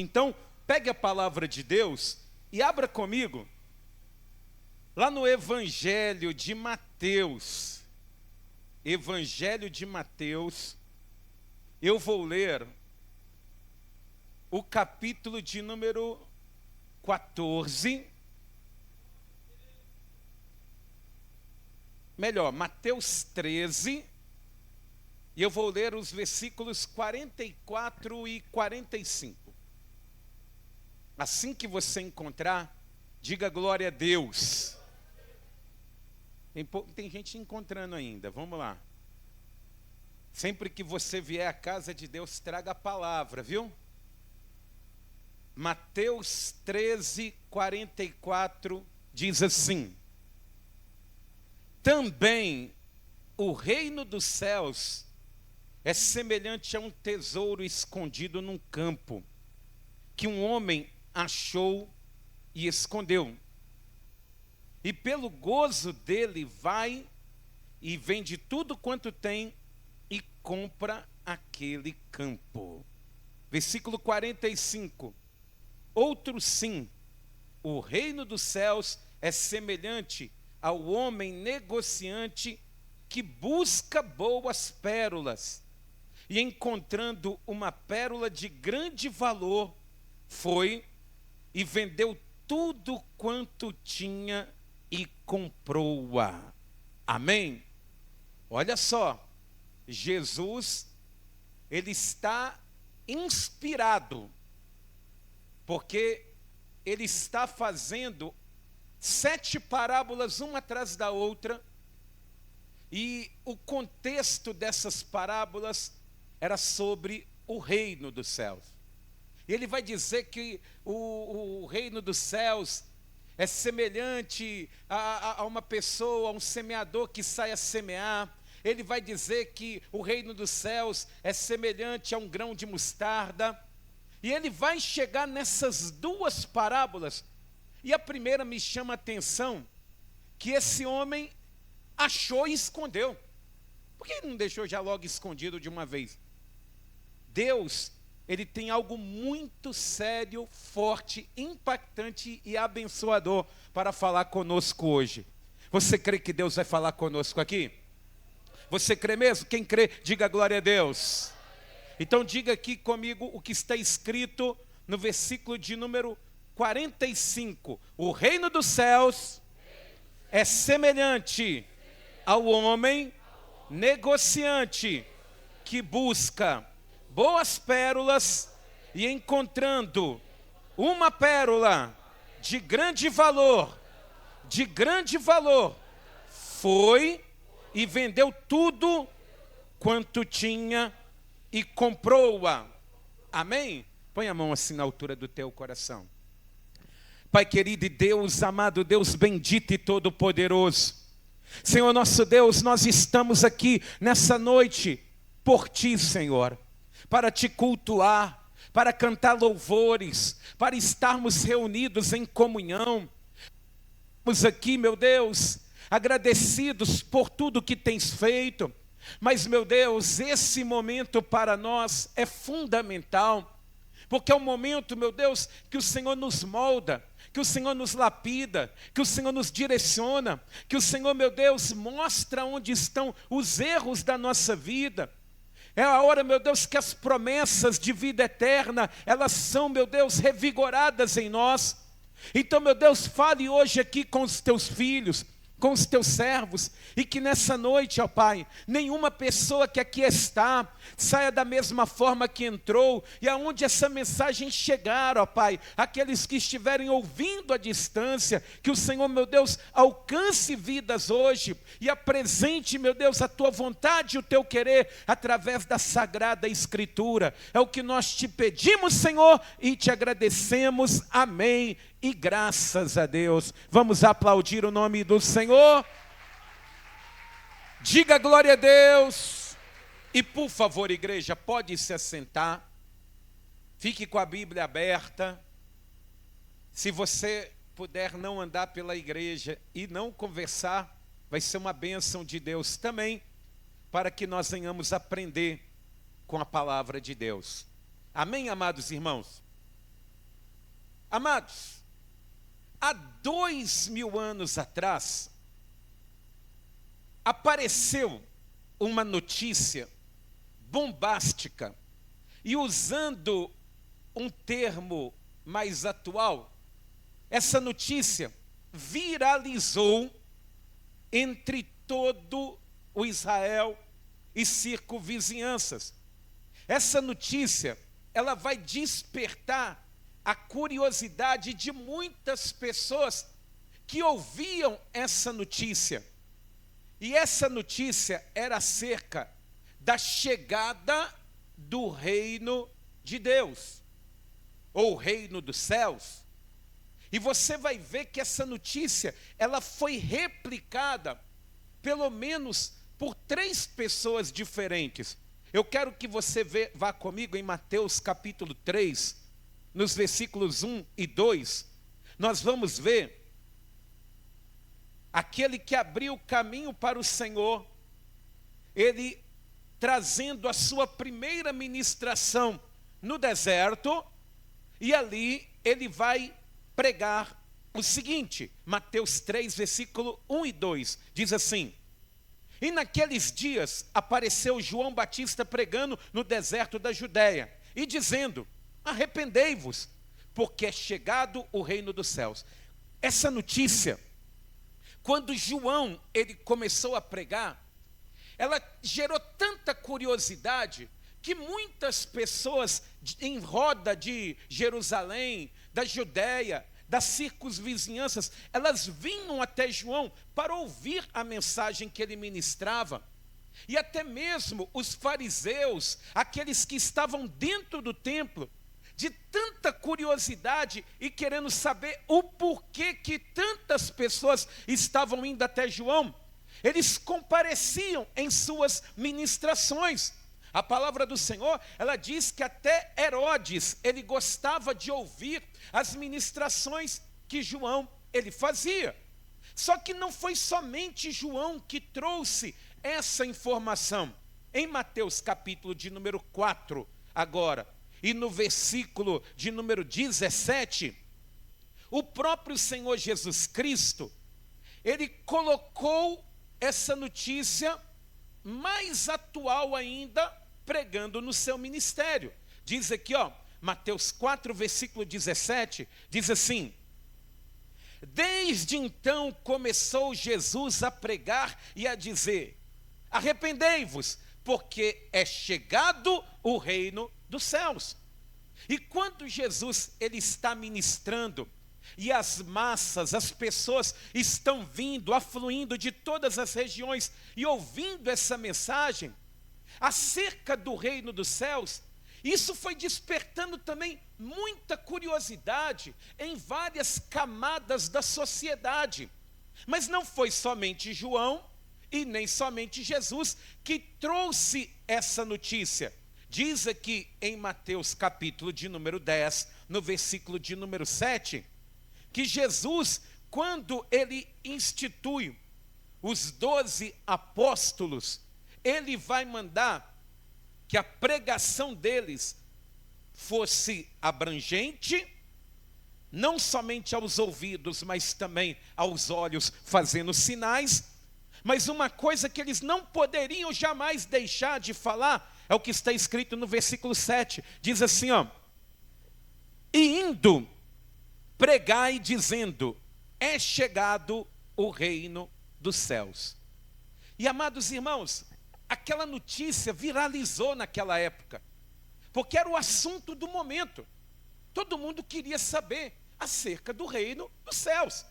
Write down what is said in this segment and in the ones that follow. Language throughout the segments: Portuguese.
Então, pegue a palavra de Deus e abra comigo lá no Evangelho de Mateus. Evangelho de Mateus, eu vou ler o capítulo de número 14. Melhor, Mateus 13. E eu vou ler os versículos 44 e 45. Assim que você encontrar, diga glória a Deus. Tem gente encontrando ainda, vamos lá. Sempre que você vier à casa de Deus, traga a palavra, viu? Mateus 13, 44 diz assim: também o reino dos céus é semelhante a um tesouro escondido num campo, que um homem achou e escondeu. E pelo gozo dele vai e vende tudo quanto tem e compra aquele campo. Versículo 45. Outro sim, o reino dos céus é semelhante ao homem negociante que busca boas pérolas. E encontrando uma pérola de grande valor, foi e vendeu tudo quanto tinha e comprou-a. Amém? Olha só, Jesus, ele está inspirado, porque ele está fazendo 7 parábolas, uma atrás da outra, e o contexto dessas parábolas era sobre o reino dos céus. Ele vai dizer que o reino dos céus é semelhante a uma pessoa, a um semeador que sai a semear. Ele vai dizer que o reino dos céus é semelhante a um grão de mostarda. E ele vai chegar nessas 2 parábolas. E a primeira me chama a atenção, que esse homem achou e escondeu. Por que ele não deixou já logo escondido de uma vez? Deus, ele tem algo muito sério, forte, impactante e abençoador para falar conosco hoje. Você crê que Deus vai falar conosco aqui? Você crê mesmo? Quem crê, diga glória a Deus. Então diga aqui comigo o que está escrito no versículo de número 45. O reino dos céus é semelhante ao homem negociante que busca boas pérolas e encontrando uma pérola de grande valor, foi e vendeu tudo quanto tinha e comprou-a. Amém? Põe a mão assim na altura do teu coração. Pai querido e Deus amado, Deus bendito e todo-poderoso, Senhor nosso Deus, nós estamos aqui nessa noite por Ti, Senhor, para Te cultuar, para cantar louvores, para estarmos reunidos em comunhão. Estamos aqui, meu Deus, agradecidos por tudo que Tens feito, mas, meu Deus, esse momento para nós é fundamental, porque é o momento, meu Deus, que o Senhor nos molda, que o Senhor nos lapida, que o Senhor nos direciona, que o Senhor, meu Deus, mostra onde estão os erros da nossa vida. É a hora, meu Deus, que as promessas de vida eterna, elas são, meu Deus, revigoradas em nós. Então, meu Deus, fale hoje aqui com os Teus filhos, com os Teus servos, e que nessa noite, ó Pai, nenhuma pessoa que aqui está saia da mesma forma que entrou, e aonde essa mensagem chegar, ó Pai, aqueles que estiverem ouvindo à distância, que o Senhor, meu Deus, alcance vidas hoje, e apresente, meu Deus, a Tua vontade e o Teu querer, através da Sagrada Escritura. É o que nós Te pedimos, Senhor, e Te agradecemos. Amém. E graças a Deus. Vamos aplaudir o nome do Senhor. Diga glória a Deus. E por favor, igreja, pode se assentar. Fique com a Bíblia aberta. Se você puder não andar pela igreja e não conversar, vai ser uma bênção de Deus também, para que nós venhamos aprender com a palavra de Deus. Amém, amados irmãos? Amados, há 2000 anos atrás, apareceu uma notícia bombástica, e usando um termo mais atual, essa notícia viralizou entre todo o Israel e circunvizinhanças. Essa notícia, ela vai despertar a curiosidade de muitas pessoas que ouviam essa notícia. E essa notícia era acerca da chegada do reino de Deus, ou reino dos céus. E você vai ver que essa notícia, ela foi replicada, pelo menos por 3 pessoas diferentes. Eu quero que você vá comigo em Mateus capítulo 3, nos versículos 1 e 2. Nós vamos ver aquele que abriu o caminho para o Senhor, ele trazendo a sua primeira ministração no deserto, e ali ele vai pregar o seguinte, Mateus 3, versículo 1 e 2, diz assim: E naqueles dias apareceu João Batista pregando no deserto da Judéia, e dizendo: Arrependei-vos, porque é chegado o reino dos céus. Essa notícia, quando João ele começou a pregar, ela gerou tanta curiosidade que muitas pessoas em roda de Jerusalém, da Judéia, das circunvizinhanças, elas vinham até João para ouvir a mensagem que ele ministrava. E até mesmo os fariseus, aqueles que estavam dentro do templo, de tanta curiosidade e querendo saber o porquê que tantas pessoas estavam indo até João, eles compareciam em suas ministrações. A palavra do Senhor, ela diz que até Herodes, ele gostava de ouvir as ministrações que João, ele fazia. Só que não foi somente João que trouxe essa informação. Em Mateus capítulo de número 4, agora, e no versículo de número 17, o próprio Senhor Jesus Cristo, ele colocou essa notícia mais atual ainda, pregando no seu ministério. Diz aqui, Mateus 4, versículo 17, diz assim: Desde então começou Jesus a pregar e a dizer: Arrependei-vos, porque é chegado o reino dos céus. E quando Jesus ele está ministrando, e as massas, as pessoas estão vindo, afluindo de todas as regiões e ouvindo essa mensagem acerca do reino dos céus, isso foi despertando também muita curiosidade em várias camadas da sociedade. Mas não foi somente João e nem somente Jesus que trouxe essa notícia. Diz aqui em Mateus capítulo de número 10, no versículo de número 7, que Jesus, quando ele institui os 12 apóstolos, ele vai mandar que a pregação deles fosse abrangente, não somente aos ouvidos, mas também aos olhos, fazendo sinais. Mas uma coisa que eles não poderiam jamais deixar de falar, é o que está escrito no versículo 7, diz assim, E indo, pregai dizendo, é chegado o reino dos céus. E amados irmãos, aquela notícia viralizou naquela época, porque era o assunto do momento. Todo mundo queria saber acerca do reino dos céus.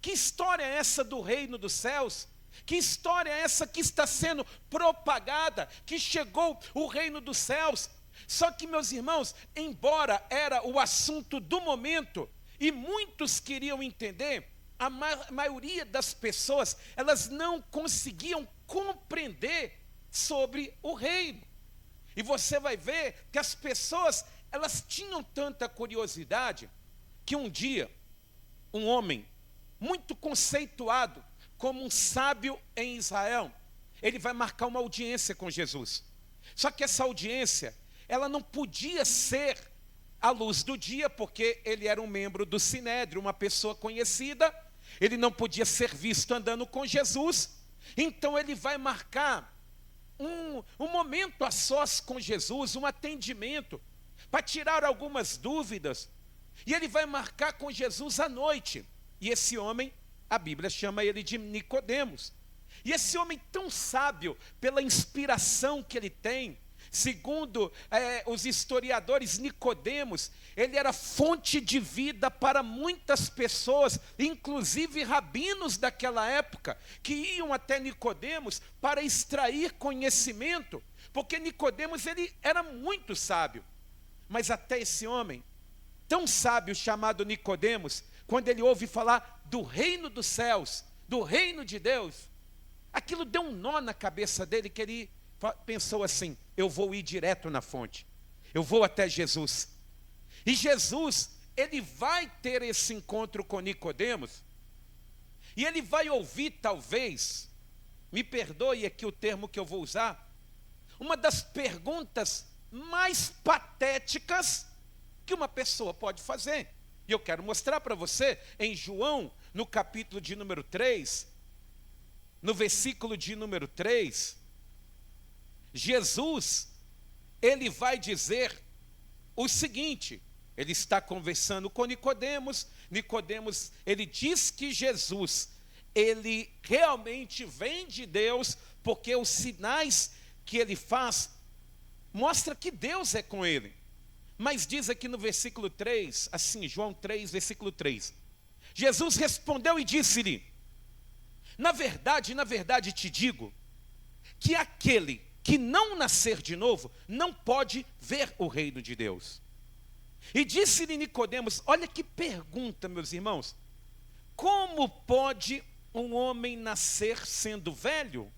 Que história é essa do reino dos céus? Que história é essa que está sendo propagada, que chegou o reino dos céus? Só que, meus irmãos, embora era o assunto do momento, e muitos queriam entender, a maioria das pessoas, elas não conseguiam compreender sobre o reino. E você vai ver que as pessoas, elas tinham tanta curiosidade, que um dia, um homem muito conceituado como um sábio em Israel, ele vai marcar uma audiência com Jesus. Só que essa audiência, ela não podia ser à luz do dia, porque ele era um membro do Sinédrio, uma pessoa conhecida, ele não podia ser visto andando com Jesus, então ele vai marcar um momento a sós com Jesus, um atendimento, para tirar algumas dúvidas, e ele vai marcar com Jesus à noite, e esse homem, a Bíblia chama ele de Nicodemos, e esse homem tão sábio, pela inspiração que ele tem, segundo os historiadores, Nicodemos, ele era fonte de vida para muitas pessoas, inclusive rabinos daquela época, que iam até Nicodemos para extrair conhecimento, porque Nicodemos ele era muito sábio, mas até esse homem, tão sábio chamado Nicodemos, quando ele ouve falar do reino dos céus, do reino de Deus, aquilo deu um nó na cabeça dele, que ele pensou assim: eu vou ir direto na fonte, eu vou até Jesus. E Jesus, ele vai ter esse encontro com Nicodemos, e ele vai ouvir, talvez, me perdoe aqui o termo que eu vou usar, uma das perguntas mais patéticas que uma pessoa pode fazer. E eu quero mostrar para você, em João, no capítulo de número 3, no versículo de número 3, Jesus, ele vai dizer o seguinte, ele está conversando com Nicodemos, Nicodemos, ele diz que Jesus, ele realmente vem de Deus, porque os sinais que ele faz, mostra que Deus é com ele. Mas diz aqui no versículo 3, assim, João 3, versículo 3, Jesus respondeu e disse-lhe: na verdade te digo, que aquele que não nascer de novo, não pode ver o reino de Deus. E disse-lhe Nicodemos, olha que pergunta, meus irmãos, como pode um homem nascer sendo velho?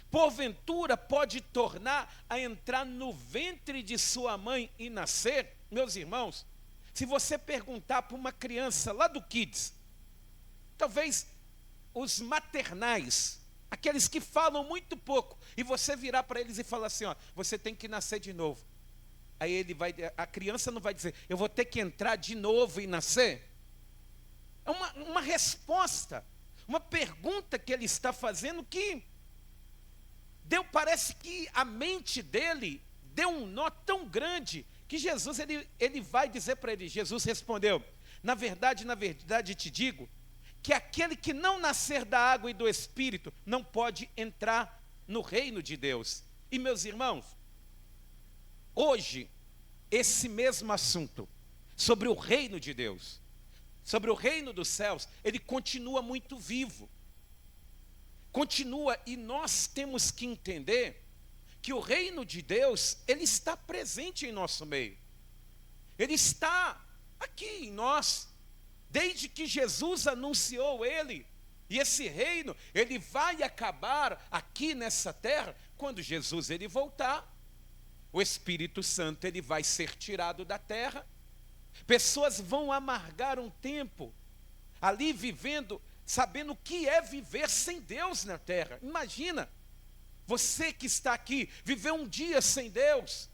Porventura pode tornar a entrar no ventre de sua mãe e nascer? Meus irmãos, se você perguntar para uma criança lá do Kids, talvez os maternais, aqueles que falam muito pouco, e você virar para eles e falar assim, ó, você tem que nascer de novo. Aí a criança não vai dizer, eu vou ter que entrar de novo e nascer? É uma resposta, uma pergunta que ele está fazendo que parece que a mente dele deu um nó tão grande, que Jesus, ele vai dizer para ele, Jesus respondeu, na verdade te digo, que aquele que não nascer da água e do Espírito, não pode entrar no reino de Deus. E meus irmãos, hoje, esse mesmo assunto, sobre o reino de Deus, sobre o reino dos céus, ele continua muito vivo. Continua, e nós temos que entender que o reino de Deus, ele está presente em nosso meio. Ele está aqui em nós, desde que Jesus anunciou ele. E esse reino, ele vai acabar aqui nessa terra, quando Jesus ele voltar. O Espírito Santo, ele vai ser tirado da terra. Pessoas vão amargar um tempo, ali vivendo, sabendo o que é viver sem Deus na terra. Imagina, você que está aqui, viver um dia sem Deus,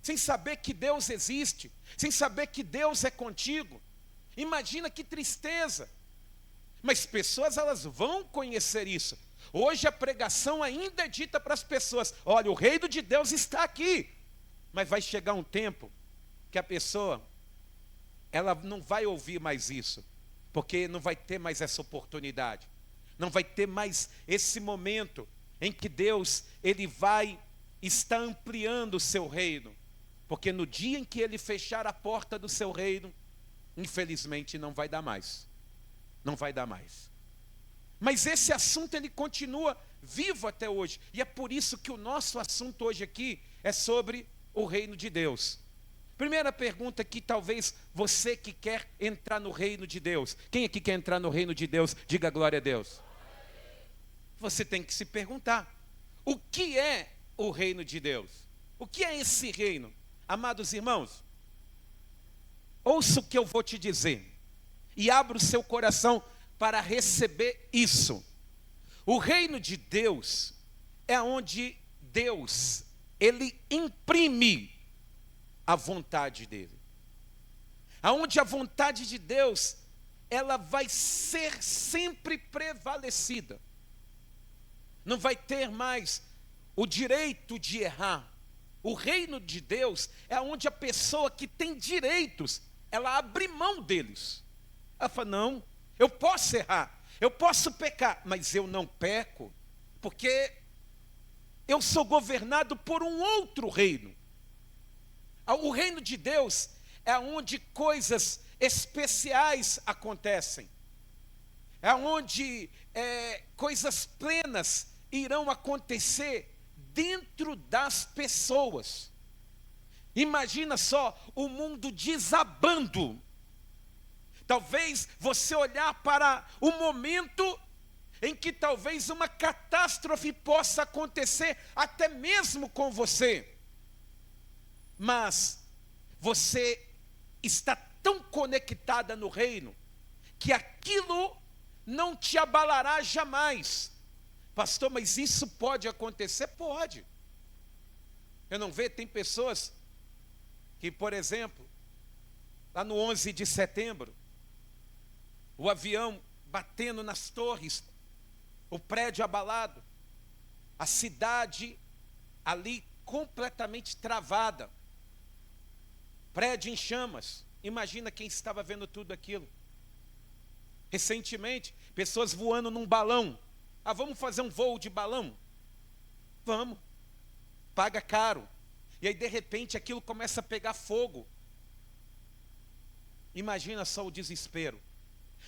sem saber que Deus existe, sem saber que Deus é contigo. Imagina que tristeza. Mas pessoas, elas vão conhecer isso. Hoje a pregação ainda é dita para as pessoas, olha, o reino de Deus está aqui. Mas vai chegar um tempo que a pessoa, ela não vai ouvir mais isso, porque não vai ter mais essa oportunidade, não vai ter mais esse momento em que Deus, ele vai estar ampliando o seu reino, porque no dia em que ele fechar a porta do seu reino, infelizmente não vai dar mais, não vai dar mais. Mas esse assunto, ele continua vivo até hoje, e é por isso que o nosso assunto hoje aqui é sobre o reino de Deus. Primeira pergunta que talvez você que quer entrar no reino de Deus, quem aqui quer entrar no reino de Deus, diga glória a Deus. Você tem que se perguntar, o que é o reino de Deus? O que é esse reino? Amados irmãos, ouça o que eu vou te dizer, e abra o seu coração para receber isso. O reino de Deus é onde Deus, ele imprime a vontade dele. aonde a vontade de Deus, ela vai ser sempre prevalecida. Não vai ter mais o direito de errar. O reino de Deus é onde a pessoa que tem direitos, ela abre mão deles. Ela fala, não, eu posso errar, eu posso pecar, mas eu não peco, porque eu sou governado por um outro reino. O reino de Deus é onde coisas especiais acontecem. É onde coisas plenas irão acontecer dentro das pessoas. Imagina só o mundo desabando. Talvez você olhar para o momento em que talvez uma catástrofe possa acontecer até mesmo com você. Mas você está tão conectada no reino que aquilo não te abalará jamais. Pastor, mas isso pode acontecer? Pode. Eu não vejo, tem pessoas que, por exemplo, lá no 11 de setembro, o avião batendo nas torres, o prédio abalado, a cidade ali completamente travada, prédio em chamas. Imagina quem estava vendo tudo aquilo. Recentemente, pessoas voando num balão. Ah, vamos fazer um voo de balão? Vamos. Paga caro. E aí, de repente, aquilo começa a pegar fogo. Imagina só o desespero.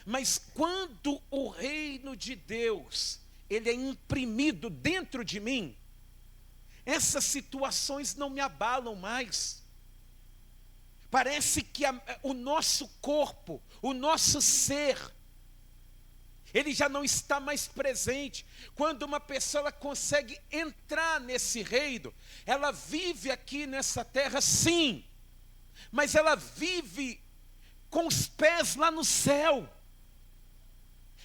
Mas quando o reino de Deus, ele é imprimido dentro de mim, essas situações não me abalam mais. Parece que o nosso corpo, o nosso ser, ele já não está mais presente. Quando uma pessoa ela consegue entrar nesse reino, ela vive aqui nessa terra, sim, mas ela vive com os pés lá no céu.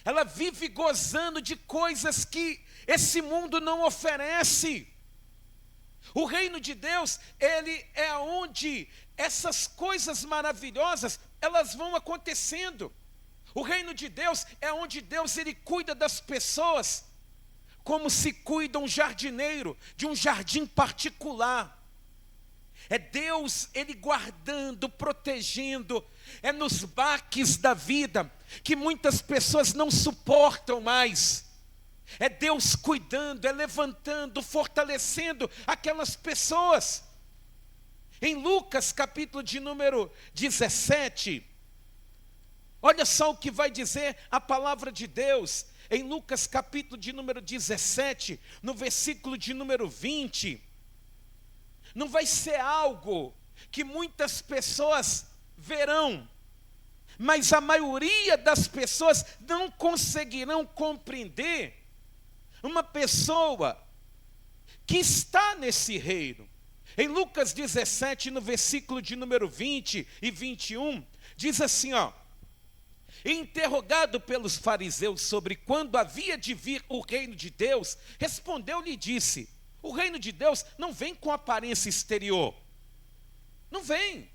Ela vive gozando de coisas que esse mundo não oferece. O reino de Deus, ele é onde essas coisas maravilhosas, elas vão acontecendo. O reino de Deus é onde Deus, ele cuida das pessoas como se cuida um jardineiro de um jardim particular. É Deus, ele guardando, protegendo. É nos baques da vida que muitas pessoas não suportam mais. É Deus cuidando, é levantando, fortalecendo aquelas pessoas. Em Lucas, capítulo de número 17, olha só o que vai dizer a palavra de Deus. Em Lucas, capítulo de número 17, no versículo de número 20, não vai ser algo que muitas pessoas verão, mas a maioria das pessoas não conseguirão compreender uma pessoa que está nesse reino. Em Lucas 17, no versículo de número 20 e 21, diz assim, ó: interrogado pelos fariseus sobre quando havia de vir o reino de Deus, respondeu-lhe e disse: o reino de Deus não vem com aparência exterior. Não vem.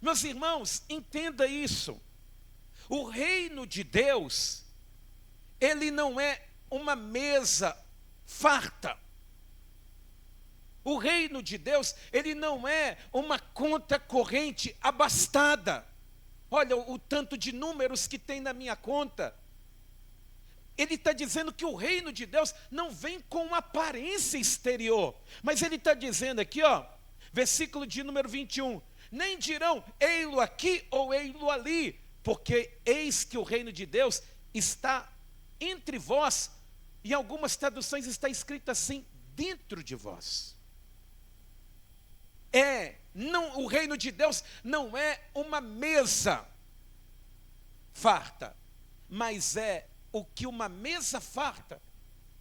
Meus irmãos, entenda isso. O reino de Deus, ele não é uma mesa farta. O reino de Deus, ele não é uma conta corrente abastada. Olha o tanto de números que tem na minha conta. Ele está dizendo que o reino de Deus não vem com uma aparência exterior. Mas ele está dizendo aqui, ó, versículo de número 21, nem dirão, ei-lo aqui ou ei-lo ali, porque eis que o reino de Deus está entre vós. Em algumas traduções está escrito assim, dentro de vós. O reino de Deus não é uma mesa farta, mas é o que uma mesa farta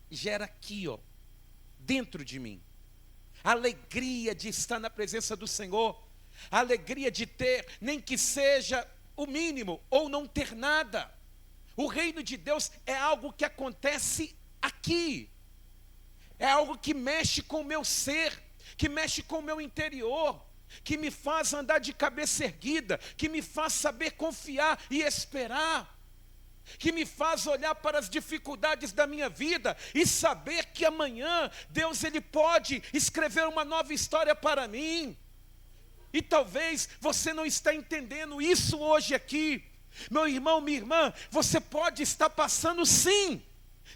gera aqui, ó, dentro de mim. A alegria de estar na presença do Senhor, a alegria de ter, nem que seja o mínimo, ou não ter nada. O reino de Deus é algo que acontece aqui. É algo que mexe com o meu ser, que mexe com o meu interior. que me faz andar de cabeça erguida, que me faz saber confiar e esperar, que me faz olhar para as dificuldades da minha vida e saber que amanhã Deus ele pode escrever uma nova história para mim. E talvez você não está entendendo isso hoje aqui. Meu irmão, minha irmã, você pode estar passando sim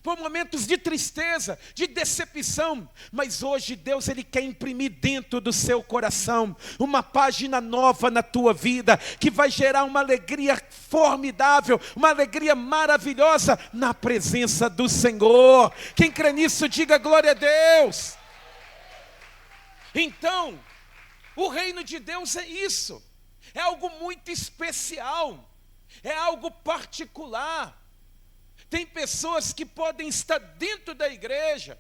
por momentos de tristeza, de decepção, mas hoje Deus ele quer imprimir dentro do seu coração uma página nova na tua vida, que vai gerar uma alegria formidável, uma alegria maravilhosa na presença do Senhor. Quem crê nisso, diga glória a Deus. Então, o reino de Deus é isso, é algo muito especial, é algo particular. Tem pessoas que podem estar dentro da igreja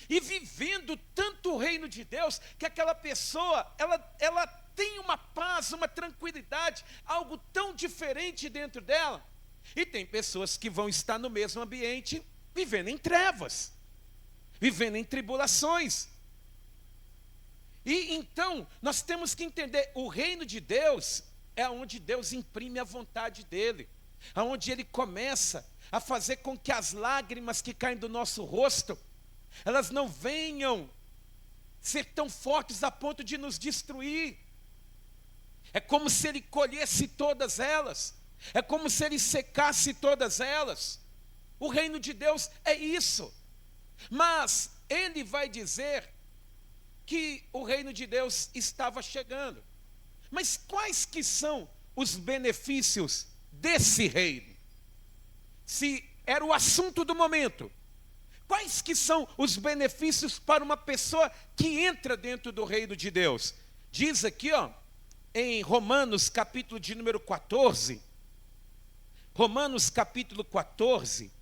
e vivendo tanto o reino de Deus, que aquela pessoa, ela tem uma paz, uma tranquilidade, algo tão diferente dentro dela. E tem pessoas que vão estar no mesmo ambiente, vivendo em trevas, vivendo em tribulações. E então, nós temos que entender, o reino de Deus é onde Deus imprime a vontade dele, aonde ele começa a fazer com que as lágrimas que caem do nosso rosto, elas não venham ser tão fortes a ponto de nos destruir. É como se ele colhesse todas elas, é como se ele secasse todas elas. O reino de Deus é isso. Mas ele vai dizer que o reino de Deus estava chegando. Mas quais que são os benefícios desse reino? Se era o assunto do momento, quais que são os benefícios para uma pessoa que entra dentro do reino de Deus? Diz aqui, em Romanos capítulo de número 14, Romanos capítulo 14,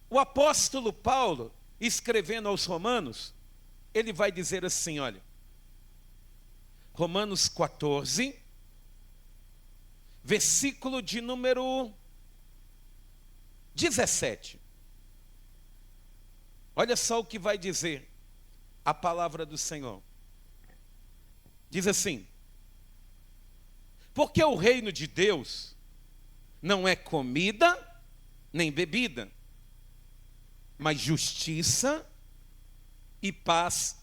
o apóstolo Paulo, escrevendo aos Romanos, ele vai dizer assim, olha, Romanos 14, versículo de número 17. Olha só o que vai dizer a palavra do Senhor. Diz assim: porque o reino de Deus não é comida nem bebida, mas justiça e paz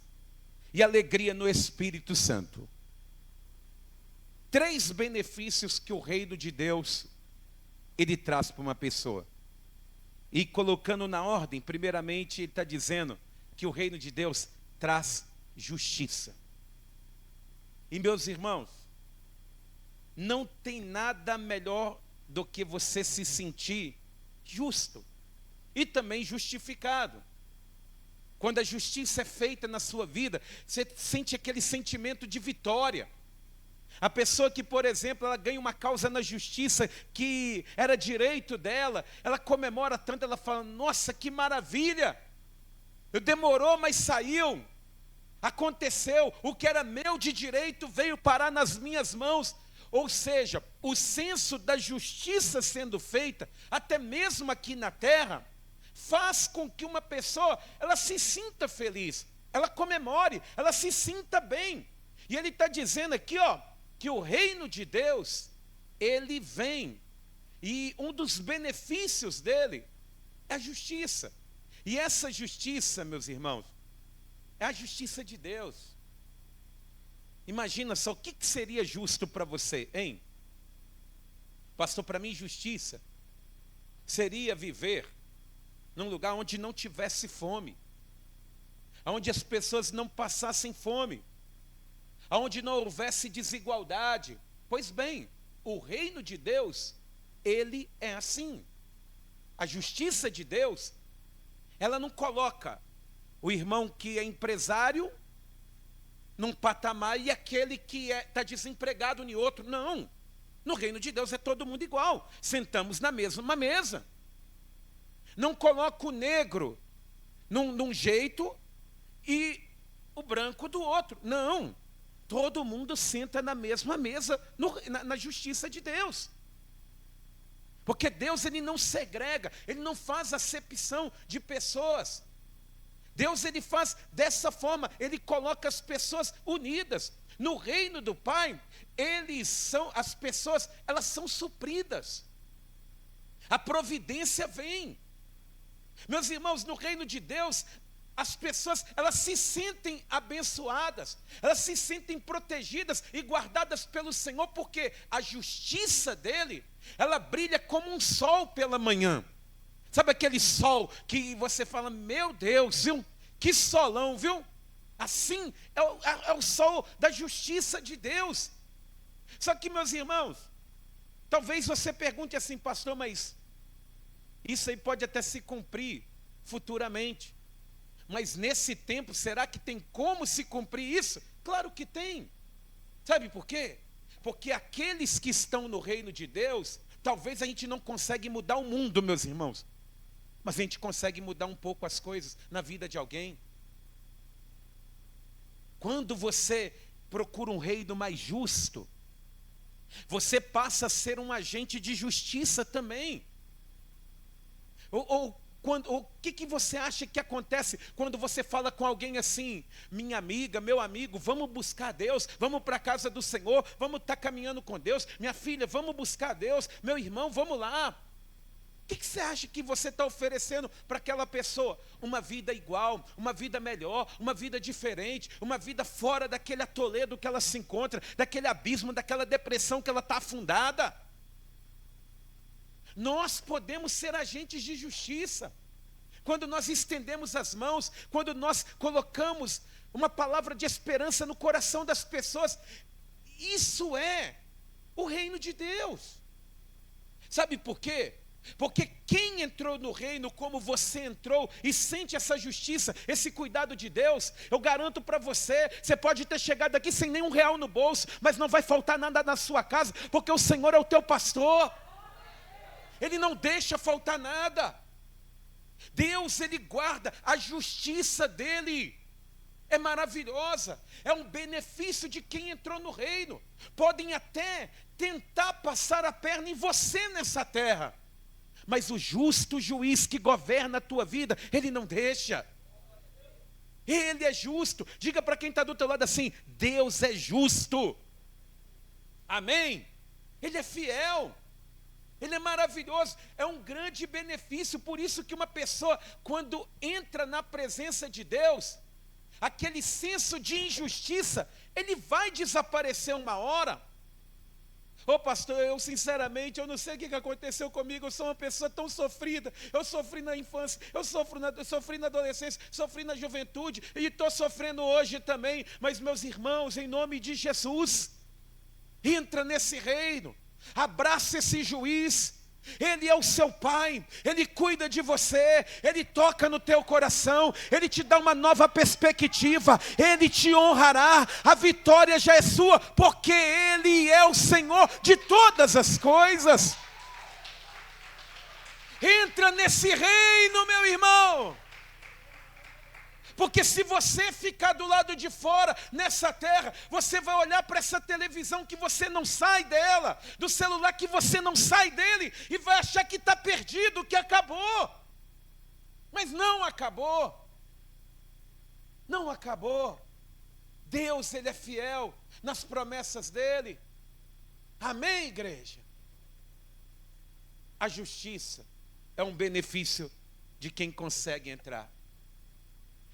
e alegria no Espírito Santo. 3 benefícios que o reino de Deus ele traz para uma pessoa. E colocando na ordem, primeiramente ele está dizendo que o reino de Deus traz justiça. E meus irmãos, não tem nada melhor do que você se sentir justo e também justificado. Quando a justiça é feita na sua vida, você sente aquele sentimento de vitória. A pessoa que, por exemplo, ela ganha uma causa na justiça que era direito dela, ela comemora tanto, ela fala, nossa, que maravilha! Demorou, mas saiu. Aconteceu, o que era meu de direito veio parar nas minhas mãos. Ou seja, o senso da justiça sendo feita, até mesmo aqui na terra, faz com que uma pessoa, ela se sinta feliz, ela comemore, ela se sinta bem. E ele está dizendo aqui, que o reino de Deus, ele vem, e um dos benefícios dele é a justiça. E essa justiça, meus irmãos, é a justiça de Deus. Imagina só, o que seria justo para você, hein? Pastor, para mim justiça seria viver num lugar onde não tivesse fome, onde as pessoas não passassem fome, onde não houvesse desigualdade. Pois bem, o reino de Deus, ele é assim. A justiça de Deus, ela não coloca o irmão que é empresário num patamar e aquele que está desempregado em outro. Não. No reino de Deus é todo mundo igual. Sentamos na mesma mesa. Não coloca o negro num jeito e o branco do outro. Não. Todo mundo senta na mesma mesa na justiça de Deus. Porque Deus ele não segrega, ele não faz acepção de pessoas. Deus, ele faz dessa forma, ele coloca as pessoas unidas. No reino do Pai, as pessoas, elas são supridas. A providência vem. Meus irmãos, no reino de Deus, as pessoas, elas se sentem abençoadas, elas se sentem protegidas e guardadas pelo Senhor, porque a justiça dele, ela brilha como um sol pela manhã. Sabe aquele sol que você fala, meu Deus, viu? Que solão, viu? Assim é o sol da justiça de Deus. Só que, meus irmãos, talvez você pergunte assim, pastor, mas isso aí pode até se cumprir futuramente. Mas nesse tempo, será que tem como se cumprir isso? Claro que tem. Sabe por quê? Porque aqueles que estão no reino de Deus, talvez a gente não consegue mudar o mundo, meus irmãos, mas a gente consegue mudar um pouco as coisas na vida de alguém. Quando você procura um reino mais justo, você passa a ser um agente de justiça também. O que você acha que acontece quando você fala com alguém assim, minha amiga, meu amigo, vamos buscar Deus, vamos para a casa do Senhor, vamos estar caminhando com Deus, minha filha, vamos buscar Deus, meu irmão, vamos lá. O que você acha que você está oferecendo para aquela pessoa? Uma vida igual, uma vida melhor, uma vida diferente, uma vida fora daquele atoledo que ela se encontra, daquele abismo, daquela depressão que ela está afundada. Nós podemos ser agentes de justiça, quando nós estendemos as mãos, quando nós colocamos uma palavra de esperança no coração das pessoas. Isso é o reino de Deus. Sabe por quê? Porque quem entrou no reino como você entrou e sente essa justiça, esse cuidado de Deus, eu garanto para você, você pode ter chegado aqui sem nenhum real no bolso, mas não vai faltar nada na sua casa, porque o Senhor é o teu pastor. Ele não deixa faltar nada. Deus, ele guarda, a justiça dele é maravilhosa, é um benefício de quem entrou no reino. Podem até tentar passar a perna em você nessa terra, mas o justo juiz que governa a tua vida, ele não deixa. Ele é justo. Diga para quem está do teu lado assim, Deus é justo. Amém? Ele é fiel. Ele é maravilhoso, é um grande benefício. Por isso que uma pessoa, quando entra na presença de Deus, aquele senso de injustiça, ele vai desaparecer uma hora. Ô pastor, eu sinceramente, eu não sei o que aconteceu comigo, eu sou uma pessoa tão sofrida, eu sofri na infância, eu sofri na adolescência, sofri na juventude, e estou sofrendo hoje também, mas meus irmãos, em nome de Jesus, entra nesse reino, abraça esse juiz. Ele é o seu pai, ele cuida de você, ele toca no teu coração, ele te dá uma nova perspectiva, ele te honrará, a vitória já é sua, porque ele é o Senhor de todas as coisas. Entra nesse reino, meu irmão. Porque se você ficar do lado de fora, nessa terra, você vai olhar para essa televisão que você não sai dela, do celular que você não sai dele, e vai achar que está perdido, que acabou. Mas não acabou. Não acabou. Deus, ele é fiel nas promessas dele. Amém, igreja? A justiça é um benefício de quem consegue entrar.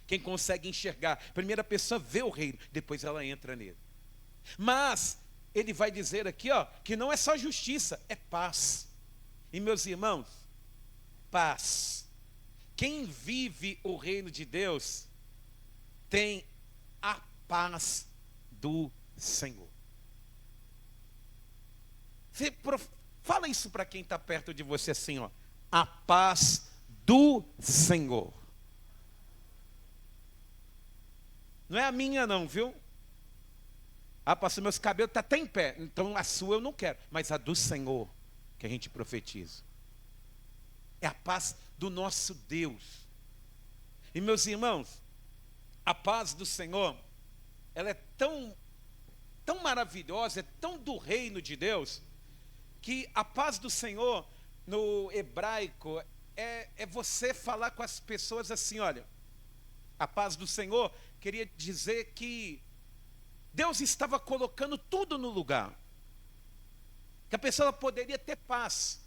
Quem consegue enxergar. Primeiro a pessoa vê o reino, depois ela entra nele. Mas ele vai dizer aqui, que não é só justiça, é paz. E meus irmãos, paz. Quem vive o reino de Deus tem a paz do Senhor. Fala isso para quem está perto de você assim, a paz do Senhor. Não é a minha não, viu? Pastor, meus cabelos estão até em pé. Então a sua eu não quero. Mas a do Senhor, que a gente profetiza. É a paz do nosso Deus. E meus irmãos, a paz do Senhor, ela é tão maravilhosa, é tão do reino de Deus, que a paz do Senhor, no hebraico, é você falar com as pessoas assim, olha, A paz do Senhor queria dizer que Deus estava colocando tudo no lugar. Que a pessoa poderia ter paz.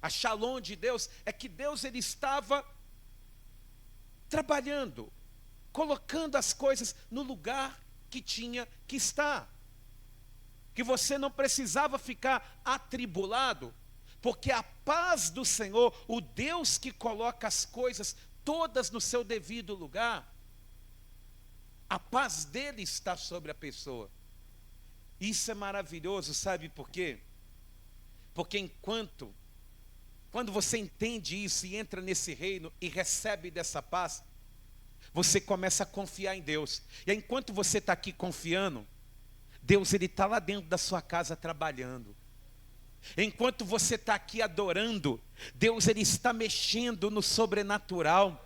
A shalom de Deus é que Deus ele estava trabalhando, colocando as coisas no lugar que tinha que estar. Que você não precisava ficar atribulado, porque a paz do Senhor, o Deus que coloca as coisas todas no seu devido lugar, a paz dele está sobre a pessoa. Isso é maravilhoso, sabe por quê? Porque quando você entende isso e entra nesse reino e recebe dessa paz, você começa a confiar em Deus. E aí, enquanto você está aqui confiando, Deus ele está lá dentro da sua casa trabalhando. Enquanto você está aqui adorando, Deus ele está mexendo no sobrenatural.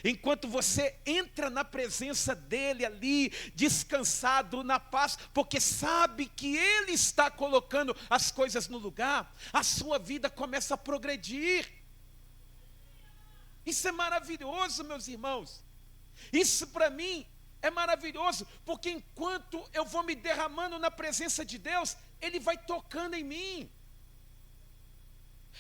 Enquanto você entra na presença dele ali, descansado na paz, porque sabe que ele está colocando as coisas no lugar, a sua vida começa a progredir. Isso é maravilhoso, meus irmãos. Isso para mim é maravilhoso, porque enquanto eu vou me derramando na presença de Deus, ele vai tocando em mim.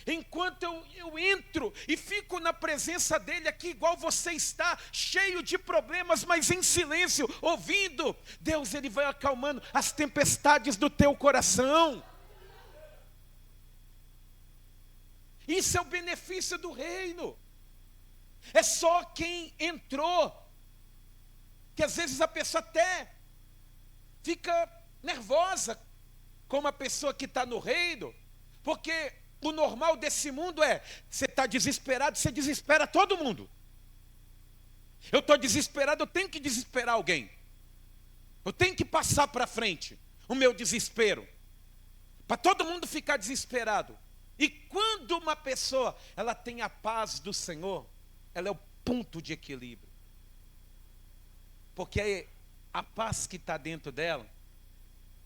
Enquanto eu entro e fico na presença dele aqui, igual você está, cheio de problemas, mas em silêncio, ouvindo, Deus ele vai acalmando as tempestades do teu coração. Isso é o benefício do reino. É só quem entrou, que às vezes a pessoa até fica nervosa com uma pessoa que está no reino, porque o normal desse mundo é, você está desesperado, você desespera todo mundo. Eu estou desesperado, eu tenho que desesperar alguém. Eu tenho que passar para frente o meu desespero, para todo mundo ficar desesperado. E quando uma pessoa, ela tem a paz do Senhor, ela é o ponto de equilíbrio. Porque a paz que está dentro dela,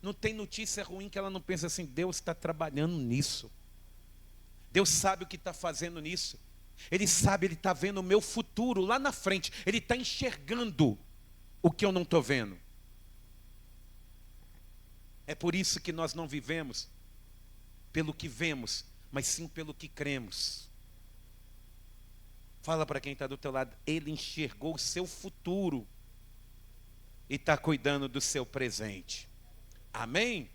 não tem notícia ruim que ela não pense assim, Deus está trabalhando nisso. Deus sabe o que está fazendo nisso. Ele sabe, Ele está vendo o meu futuro lá na frente. Ele está enxergando o que eu não estou vendo. É por isso que nós não vivemos pelo que vemos, mas sim pelo que cremos. Fala para quem está do teu lado, Ele enxergou o seu futuro e está cuidando do seu presente. Amém?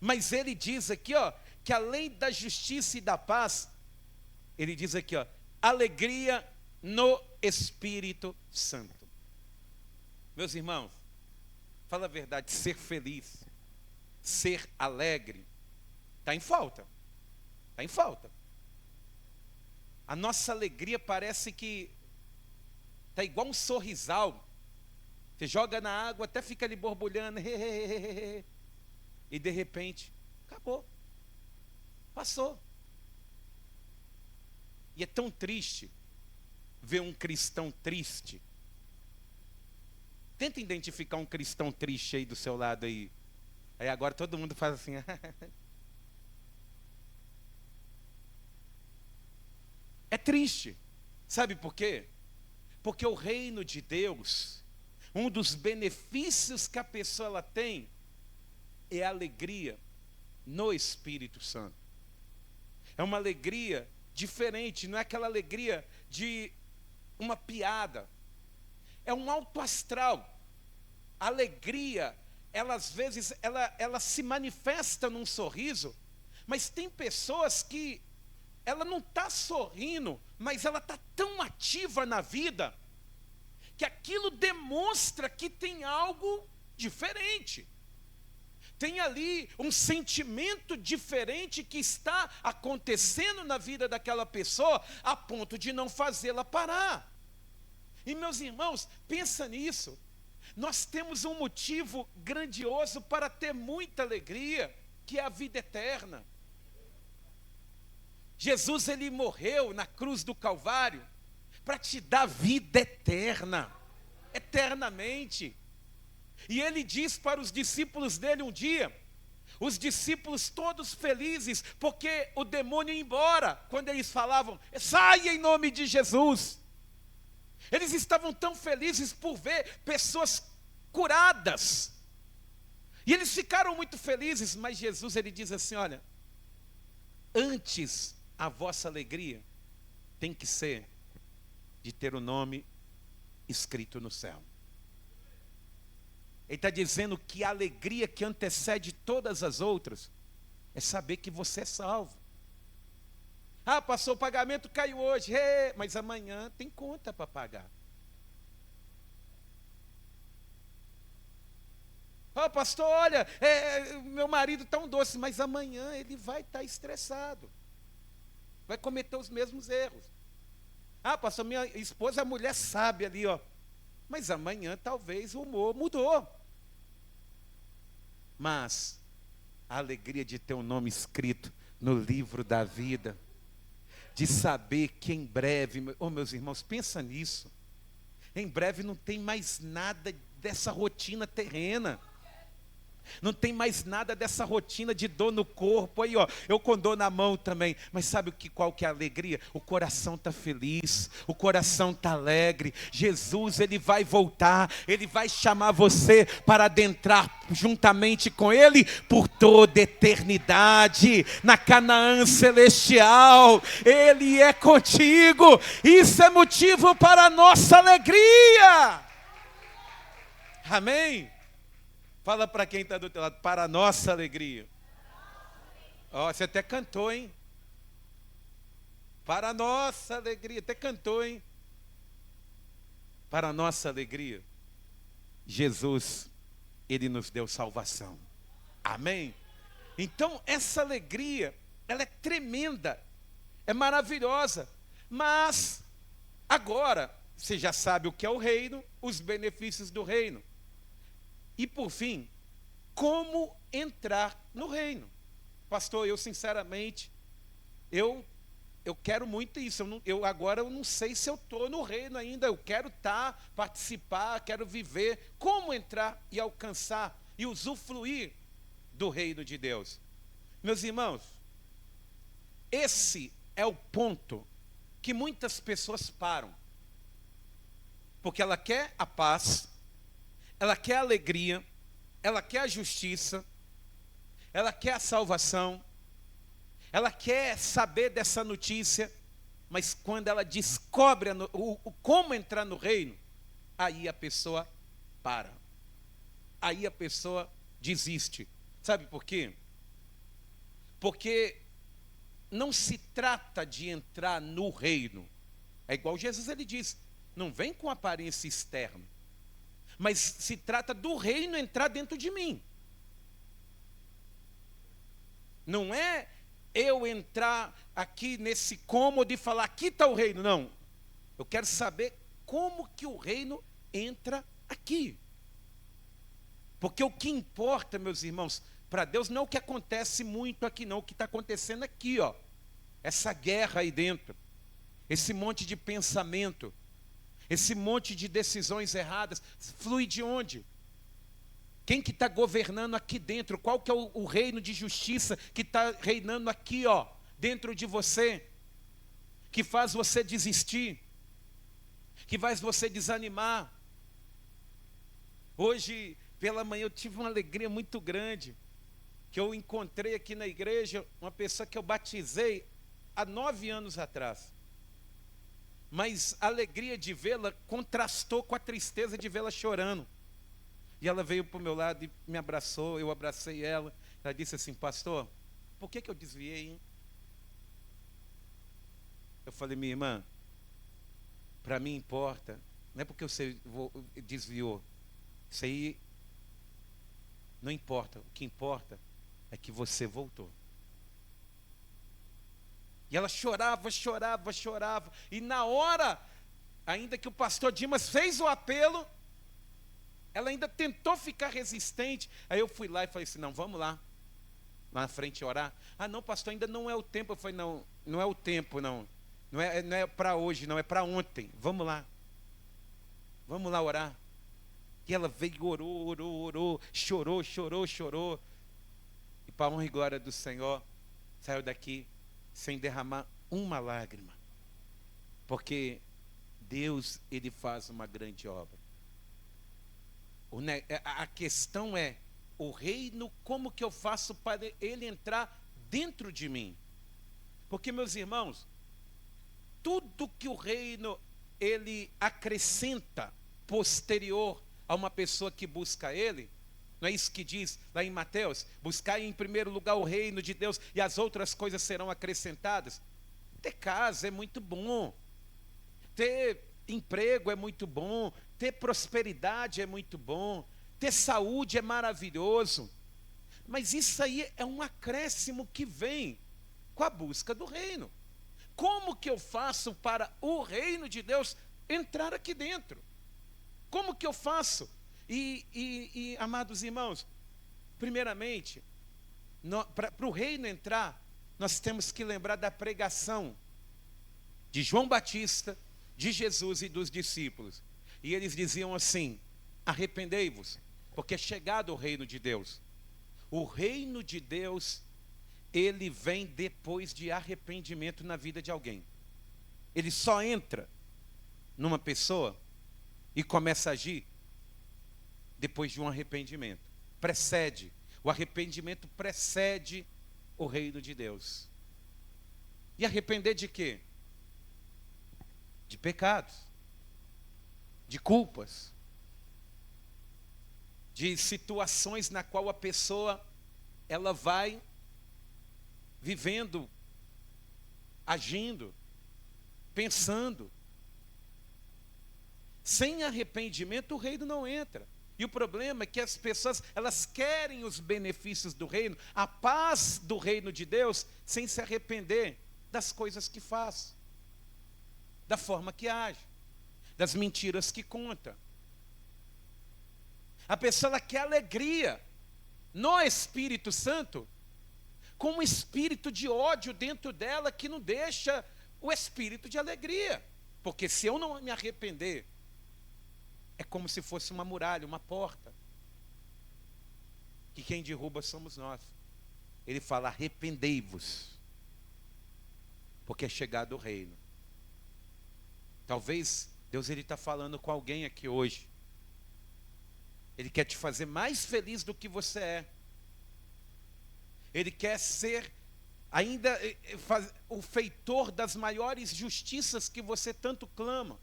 Mas Ele diz aqui, ó, que além da justiça e da paz, ele diz aqui, ó, alegria no Espírito Santo. Meus irmãos, fala a verdade, ser feliz, ser alegre, está em falta. Está em falta. A nossa alegria parece que está igual um sorrisal. Você joga na água, até fica ali borbulhando, e de repente, acabou. Passou. E é tão triste ver um cristão triste. Tenta identificar um cristão triste aí do seu lado aí. Aí agora todo mundo faz assim. É triste. Sabe por quê? Porque o reino de Deus, um dos benefícios que a pessoa ela tem é a alegria no Espírito Santo. É uma alegria diferente, não é aquela alegria de uma piada. É um alto astral. A alegria, ela às vezes, ela se manifesta num sorriso, mas tem pessoas que ela não está sorrindo, mas ela está tão ativa na vida, que aquilo demonstra que tem algo diferente. Tem ali um sentimento diferente que está acontecendo na vida daquela pessoa, a ponto de não fazê-la parar. E meus irmãos, pensa nisso. Nós temos um motivo grandioso para ter muita alegria, que é a vida eterna. Jesus, ele morreu na cruz do Calvário para te dar vida eterna, eternamente. E ele diz para os discípulos dele um dia, os discípulos todos felizes, porque o demônio ia embora, quando eles falavam, saia em nome de Jesus. Eles estavam tão felizes por ver pessoas curadas. E eles ficaram muito felizes, mas Jesus, ele diz assim, olha, antes a vossa alegria tem que ser de ter o nome escrito no céu. Ele está dizendo que a alegria que antecede todas as outras é saber que você é salvo. Ah, passou o pagamento, caiu hoje, mas amanhã tem conta para pagar. Ah, pastor, olha, meu marido está um doce, mas amanhã ele vai estar estressado. Vai cometer os mesmos erros. Ah, pastor, minha esposa, a mulher sabe ali, ó. Mas amanhã talvez o humor mudou. Mas a alegria de ter um nome escrito no livro da vida, de saber que em breve, meus irmãos, pensa nisso. Em breve não tem mais nada dessa rotina terrena. Não tem mais nada dessa rotina de dor no corpo. Aí, ó, eu com dor na mão também. Mas sabe qual que é a alegria? O coração está feliz, o coração está alegre. Jesus, ele vai voltar, ele vai chamar você para adentrar juntamente com ele por toda eternidade, na Canaã celestial. Ele é contigo. Isso é motivo para a nossa alegria. Amém? Fala para quem está do teu lado, para a nossa alegria. Ó, você até cantou, hein? Para a nossa alegria, até cantou, hein? Para a nossa alegria, Jesus, ele nos deu salvação. Amém? Então, essa alegria, ela é tremenda, é maravilhosa. Mas, agora, você já sabe o que é o reino, os benefícios do reino. E por fim, como entrar no reino? Pastor, eu sinceramente, eu quero muito isso. Agora eu não sei se eu estou no reino ainda. Eu quero participar, quero viver. Como entrar e alcançar e usufruir do reino de Deus? Meus irmãos, esse é o ponto que muitas pessoas param. Porque ela quer a paz, ela quer a alegria, ela quer a justiça, ela quer a salvação, ela quer saber dessa notícia, mas quando ela descobre como entrar no reino, aí a pessoa para, aí a pessoa desiste. Sabe por quê? Porque não se trata de entrar no reino. É igual Jesus, ele diz, não vem com aparência externa, mas se trata do reino entrar dentro de mim. Não é eu entrar aqui nesse cômodo e falar, aqui está o reino. Não. Eu quero saber como que o reino entra aqui. Porque o que importa, meus irmãos, para Deus não é o que acontece muito aqui, não. O que está acontecendo aqui, ó. Essa guerra aí dentro. Esse monte de pensamento. Esse monte de decisões erradas, flui de onde? Quem que está governando aqui dentro? Qual que é o reino de justiça que está reinando aqui, ó, dentro de você? Que faz você desistir? Que faz você desanimar? Hoje, pela manhã, eu tive uma alegria muito grande, que eu encontrei aqui na igreja uma pessoa que eu batizei há 9 anos atrás. Mas a alegria de vê-la contrastou com a tristeza de vê-la chorando. E ela veio para o meu lado e me abraçou, eu abracei ela. Ela disse assim, pastor, por que eu desviei, hein? Eu falei, minha irmã, para mim importa, não é porque você desviou. Isso aí não importa. O que importa é que você voltou. E ela chorava. E na hora, ainda que o pastor Dimas fez o apelo, ela ainda tentou ficar resistente. Aí eu fui lá e falei assim, não, vamos lá na frente orar. Ah, não, pastor, ainda não é o tempo. Eu falei, não é o tempo, não. Não é para hoje, não, é para ontem. Vamos lá orar. E ela veio, orou, chorou. E para a honra e glória do Senhor, saiu daqui sem derramar uma lágrima. Porque Deus, ele faz uma grande obra. A questão é, o reino, como que eu faço para ele entrar dentro de mim? Porque, meus irmãos, tudo que o reino, ele acrescenta posterior a uma pessoa que busca ele, não é isso que diz lá em Mateus? Buscai em primeiro lugar o reino de Deus e as outras coisas serão acrescentadas. Ter casa é muito bom, ter emprego é muito bom, ter prosperidade é muito bom, ter saúde é maravilhoso, mas isso aí é um acréscimo que vem com a busca do reino. Como que eu faço para o reino de Deus entrar aqui dentro? Como que eu faço? Amados irmãos, primeiramente, para o reino entrar, nós temos que lembrar da pregação de João Batista, de Jesus e dos discípulos. E eles diziam assim: arrependei-vos, porque é chegado o reino de Deus. O reino de Deus, ele vem depois de arrependimento na vida de alguém. Ele só entra numa pessoa e começa a agir depois de um arrependimento. O arrependimento precede o reino de Deus. E arrepender de quê? De pecados, de culpas, de situações na qual a pessoa, ela vai vivendo, agindo, pensando. Sem arrependimento o reino não entra. E o problema é que as pessoas, elas querem os benefícios do reino, a paz do reino de Deus, sem se arrepender das coisas que faz, da forma que age, das mentiras que conta. A pessoa, ela quer alegria no Espírito Santo, com um espírito de ódio dentro dela que não deixa o espírito de alegria. Porque se eu não me arrepender, é como se fosse uma muralha, uma porta, que quem derruba somos nós. Ele fala: arrependei-vos, porque é chegado o reino. Talvez Deus está falando com alguém aqui hoje. Ele quer te fazer mais feliz do que você é. Ele quer ser ainda o feitor das maiores justiças que você tanto clama.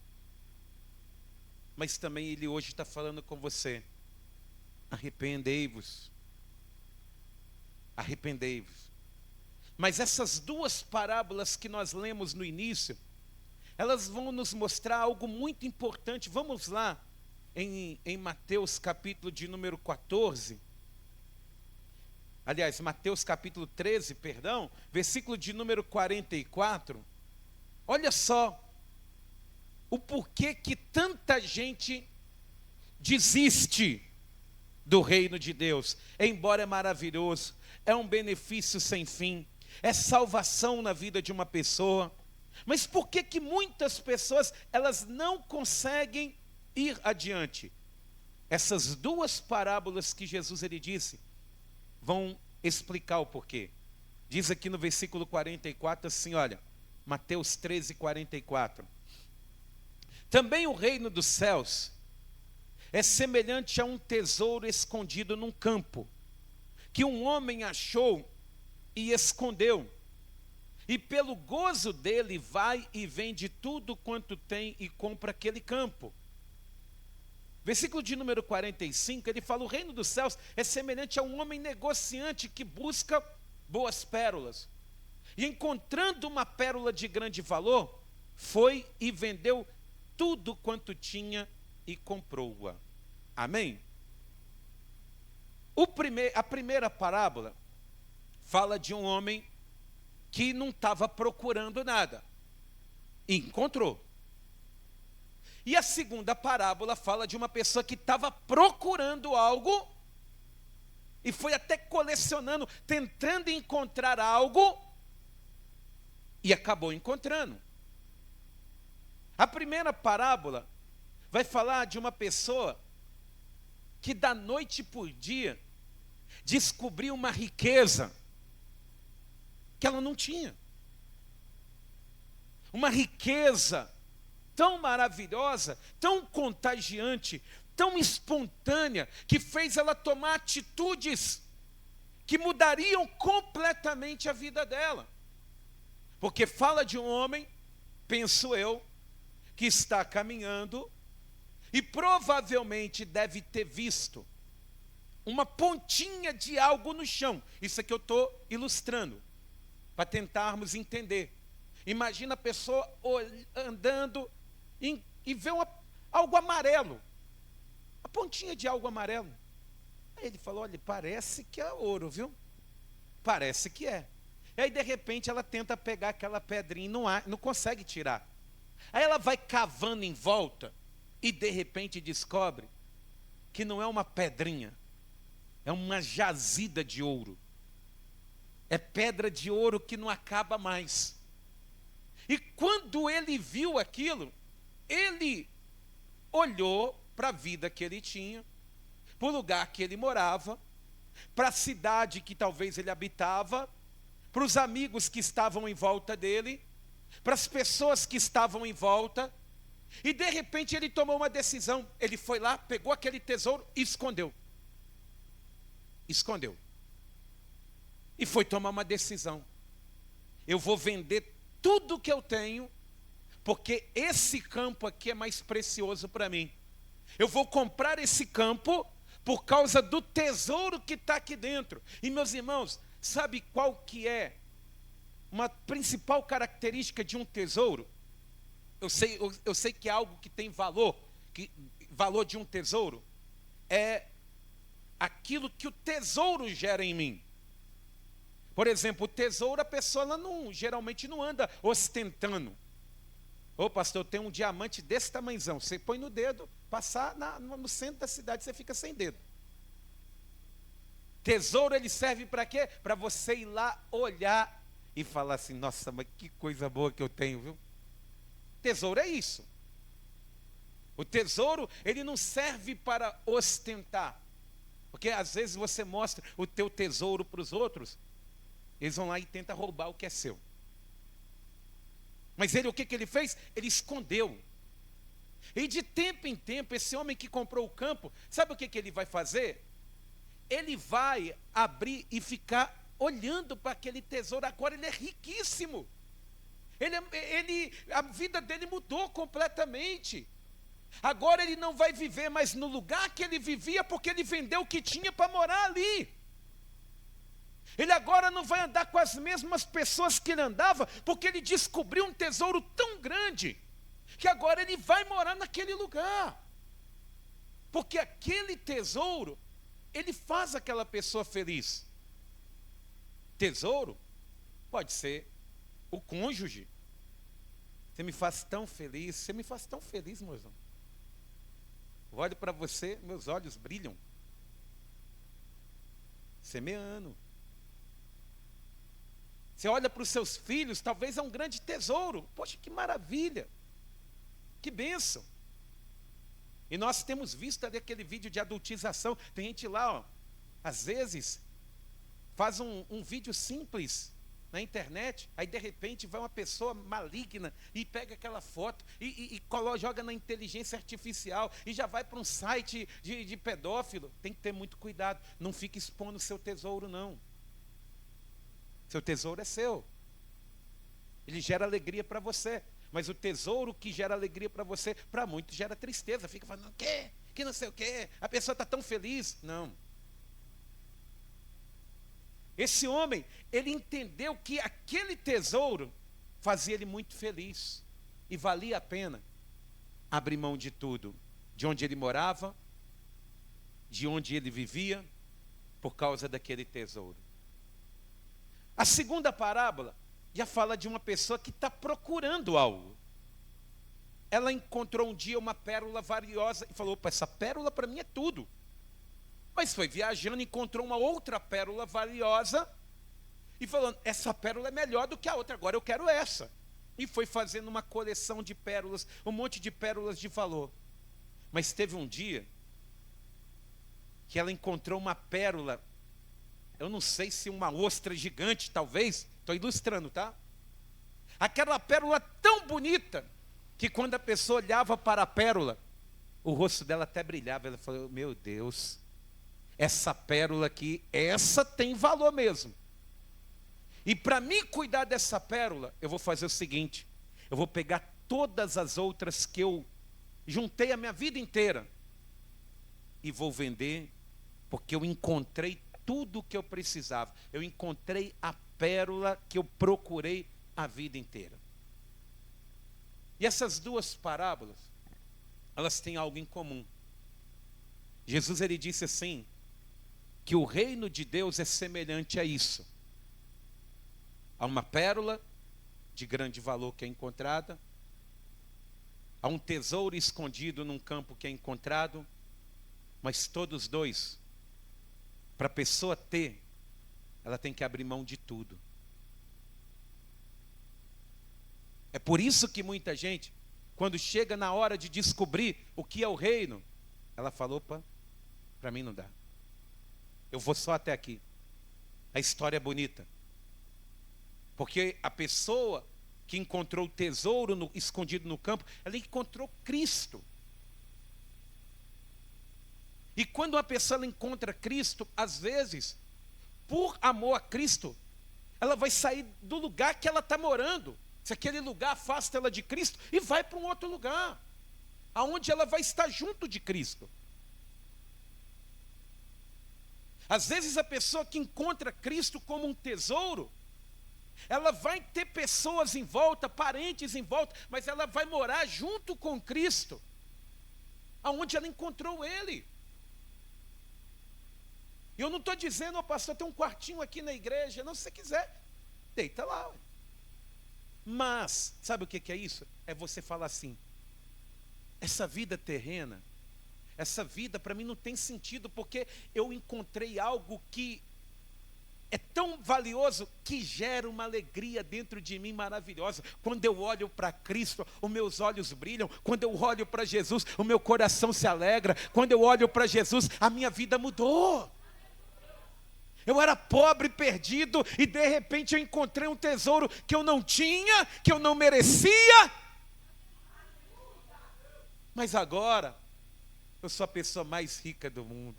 Mas também Ele hoje está falando com você: arrependei-vos. Arrependei-vos. Mas essas duas parábolas que nós lemos no início, elas vão nos mostrar algo muito importante. Vamos lá, em Mateus capítulo de número 14. Aliás, Mateus capítulo 13, perdão, versículo de número 44. Olha só o porquê que tanta gente desiste do reino de Deus. Embora é maravilhoso, é um benefício sem fim, é salvação na vida de uma pessoa. Mas por que que muitas pessoas, elas não conseguem ir adiante? Essas duas parábolas que Jesus ele disse vão explicar o porquê. Diz aqui no versículo 44 assim, olha, Mateus 13, 44. Também o reino dos céus é semelhante a um tesouro escondido num campo, que um homem achou e escondeu. E pelo gozo dele vai e vende tudo quanto tem e compra aquele campo. Versículo de número 45, ele fala: o reino dos céus é semelhante a um homem negociante que busca boas pérolas. E encontrando uma pérola de grande valor, foi e vendeu tudo quanto tinha e comprou-a. Amém? A primeira parábola fala de um homem que não estava procurando nada, e encontrou. E a segunda parábola fala de uma pessoa que estava procurando algo, e foi até colecionando, tentando encontrar algo, e acabou encontrando. A primeira parábola vai falar de uma pessoa que da noite por dia descobriu uma riqueza que ela não tinha. Uma riqueza tão maravilhosa, tão contagiante, tão espontânea, que fez ela tomar atitudes que mudariam completamente a vida dela. Porque fala de um homem, penso eu, que está caminhando e provavelmente deve ter visto uma pontinha de algo no chão. Isso é que eu estou ilustrando, para tentarmos entender. Imagina a pessoa andando e vê algo amarelo, a pontinha de algo amarelo. Aí ele falou, olha, parece que é ouro, viu? Parece que é. E aí de repente ela tenta pegar aquela pedrinha e não consegue tirar. Aí ela vai cavando em volta e de repente descobre que não é uma pedrinha, é uma jazida de ouro. É pedra de ouro que não acaba mais. E quando ele viu aquilo, ele olhou para a vida que ele tinha, para o lugar que ele morava, para a cidade que talvez ele habitava, para os amigos que estavam em volta dele, para as pessoas que estavam em volta, e de repente ele tomou uma decisão. Ele foi lá, pegou aquele tesouro e escondeu. Escondeu. E foi tomar uma decisão. Eu vou vender tudo que eu tenho, porque esse campo aqui é mais precioso para mim. Eu vou comprar esse campo por causa do tesouro que está aqui dentro. E meus irmãos, sabe qual que é uma principal característica de um tesouro? Eu sei que é algo que tem valor, que valor de um tesouro é aquilo que o tesouro gera em mim. Por exemplo, o tesouro, a pessoa geralmente não anda ostentando. Ô pastor, eu tenho um diamante desse tamanhozão. Você põe no dedo, passar no centro da cidade, você fica sem dedo. Tesouro, ele serve para quê? Para você ir lá olhar e falar assim, nossa, mas que coisa boa que eu tenho, viu? Tesouro é isso. O tesouro, ele não serve para ostentar. Porque às vezes você mostra o teu tesouro para os outros, eles vão lá e tentam roubar o que é seu. Mas o que ele fez? Ele escondeu. E de tempo em tempo, esse homem que comprou o campo, sabe o que ele vai fazer? Ele vai abrir e ficar olhando para aquele tesouro. Agora ele é riquíssimo. A vida dele mudou completamente. Agora ele não vai viver mais no lugar que ele vivia, porque ele vendeu o que tinha para morar ali. Ele agora não vai andar com as mesmas pessoas que ele andava, porque ele descobriu um tesouro tão grande, que agora ele vai morar naquele lugar. Porque aquele tesouro, ele faz aquela pessoa feliz. Tesouro pode ser o cônjuge. Você me faz tão feliz, você me faz tão feliz, mozão. Eu olho para você, meus olhos brilham. Semeando. Você olha para os seus filhos, talvez é um grande tesouro. Poxa, que maravilha. Que bênção. E nós temos visto ali aquele vídeo de adultização. Tem gente lá, ó, às vezes, faz um vídeo simples na internet, aí de repente vai uma pessoa maligna e pega aquela foto e joga na inteligência artificial e já vai para um site de pedófilo. Tem que ter muito cuidado. Não fique expondo o seu tesouro, não. Seu tesouro é seu. Ele gera alegria para você. Mas o tesouro que gera alegria para você, para muitos gera tristeza. Fica falando, o quê? Que não sei o quê? A pessoa está tão feliz. Não. Esse homem, ele entendeu que aquele tesouro fazia ele muito feliz. E valia a pena abrir mão de tudo. De onde ele morava, de onde ele vivia, por causa daquele tesouro. A segunda parábola já fala de uma pessoa que está procurando algo. Ela encontrou um dia uma pérola valiosa e falou, opa, essa pérola para mim é tudo. Mas foi viajando e encontrou uma outra pérola valiosa e falando, essa pérola é melhor do que a outra, agora eu quero essa. E foi fazendo uma coleção de pérolas, um monte de pérolas de valor. Mas teve um dia que ela encontrou uma pérola, eu não sei se uma ostra gigante, talvez, estou ilustrando, tá? Aquela pérola tão bonita, que quando a pessoa olhava para a pérola, o rosto dela até brilhava. Ela falou: meu Deus, essa pérola aqui, essa tem valor mesmo. E para mim cuidar dessa pérola, eu vou fazer o seguinte: eu vou pegar todas as outras que eu juntei a minha vida inteira e vou vender, porque eu encontrei tudo o que eu precisava. Eu encontrei a pérola que eu procurei a vida inteira. E essas duas parábolas, elas têm algo em comum. Jesus, ele disse assim, que o reino de Deus é semelhante a isso. Há uma pérola de grande valor que é encontrada, há um tesouro escondido num campo que é encontrado, mas todos dois, para a pessoa ter, ela tem que abrir mão de tudo. É por isso que muita gente, quando chega na hora de descobrir o que é o reino, ela fala: opa, para mim não dá. Eu vou só até aqui. A história é bonita. Porque a pessoa que encontrou o tesouro escondido no campo, ela encontrou Cristo. E quando uma pessoa ela encontra Cristo, às vezes, por amor a Cristo, ela vai sair do lugar que ela está morando. Se aquele lugar afasta ela de Cristo, e vai para um outro lugar, aonde ela vai estar junto de Cristo. Às vezes a pessoa que encontra Cristo como um tesouro, ela vai ter pessoas em volta, parentes em volta, mas ela vai morar junto com Cristo, aonde ela encontrou Ele. Eu não estou dizendo: pastor, tem um quartinho aqui na igreja. Não, se você quiser, deita lá. Ué. Mas, sabe o que é isso? É você falar assim: essa vida terrena, essa vida para mim não tem sentido, porque eu encontrei algo que é tão valioso, que gera uma alegria dentro de mim maravilhosa. Quando eu olho para Cristo, os meus olhos brilham. Quando eu olho para Jesus, o meu coração se alegra. Quando eu olho para Jesus, a minha vida mudou. Eu era pobre, perdido, e de repente eu encontrei um tesouro que eu não tinha, que eu não merecia. Mas agora, eu sou a pessoa mais rica do mundo.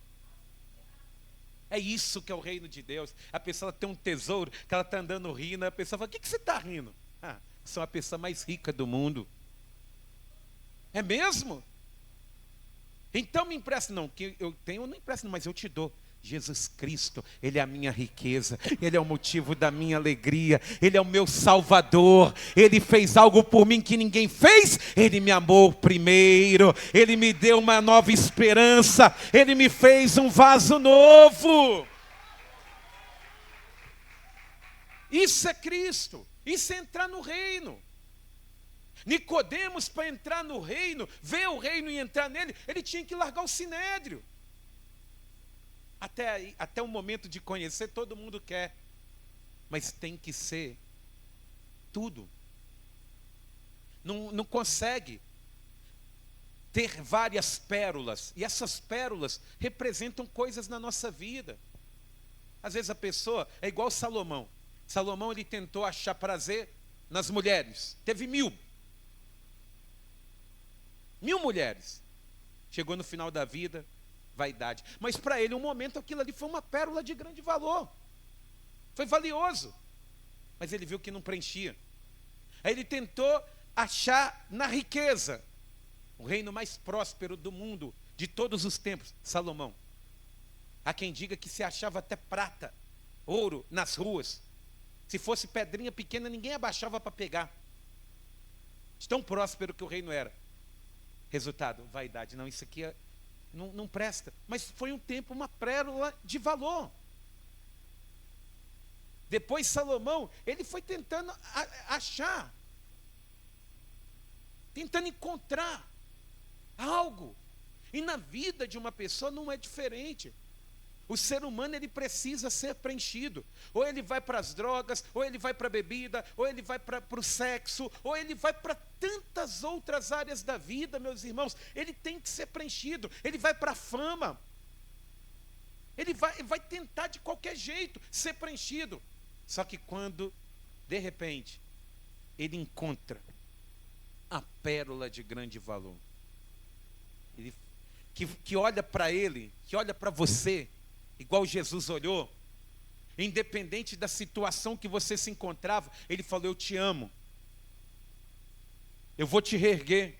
É isso que é o reino de Deus. A pessoa tem um tesouro, que ela está andando rindo, a pessoa fala: o que você está rindo? Ah, sou a pessoa mais rica do mundo. É mesmo? Então me empresta. Não, que eu tenho, eu não empresto, mas eu te dou. Jesus Cristo, Ele é a minha riqueza, Ele é o motivo da minha alegria, Ele é o meu Salvador, Ele fez algo por mim que ninguém fez, Ele me amou primeiro, Ele me deu uma nova esperança, Ele me fez um vaso novo. Isso é Cristo, isso é entrar no reino. Nicodemos, para entrar no reino, ver o reino e entrar nele, ele tinha que largar o sinédrio. Até o momento de conhecer, todo mundo quer, mas tem que ser tudo. Não consegue ter várias pérolas, e essas pérolas representam coisas na nossa vida. Às vezes a pessoa é igual Salomão. Salomão, ele tentou achar prazer nas mulheres, teve 1000 mulheres. Chegou no final da vida, vaidade. Mas para ele, um momento, aquilo ali foi uma pérola de grande valor. Foi valioso. Mas ele viu que não preenchia. Aí ele tentou achar na riqueza, o reino mais próspero do mundo, de todos os tempos, Salomão. Há quem diga que se achava até prata, ouro nas ruas. Se fosse pedrinha pequena, ninguém abaixava para pegar. De tão próspero que o reino era. Resultado, vaidade. Não, isso aqui não presta. Mas foi um tempo, uma pérola de valor. Depois Salomão, ele foi tentando achar, tentando encontrar algo. E na vida de uma pessoa não é diferente. O ser humano, ele precisa ser preenchido. Ou ele vai para as drogas, ou ele vai para a bebida, ou ele vai para o sexo, ou ele vai para tantas outras áreas da vida, meus irmãos. Ele tem que ser preenchido. Ele vai para a fama. Ele vai tentar de qualquer jeito ser preenchido. Só que quando, de repente, ele encontra a pérola de grande valor. Ele, que olha para ele, que olha para você, igual Jesus olhou, independente da situação que você se encontrava, ele falou: eu te amo, eu vou te reerguer.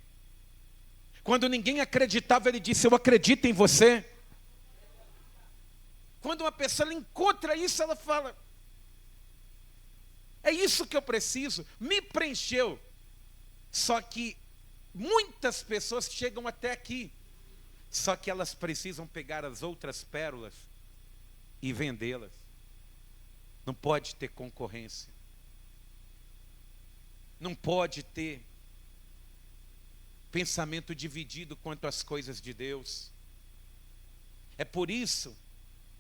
Quando ninguém acreditava, ele disse: eu acredito em você. Quando uma pessoa ela encontra isso, ela fala: é isso que eu preciso, me preencheu. Só que muitas pessoas chegam até aqui, só que elas precisam pegar as outras pérolas e vendê-las. Não pode ter concorrência. Não pode ter pensamento dividido quanto às coisas de Deus. É por isso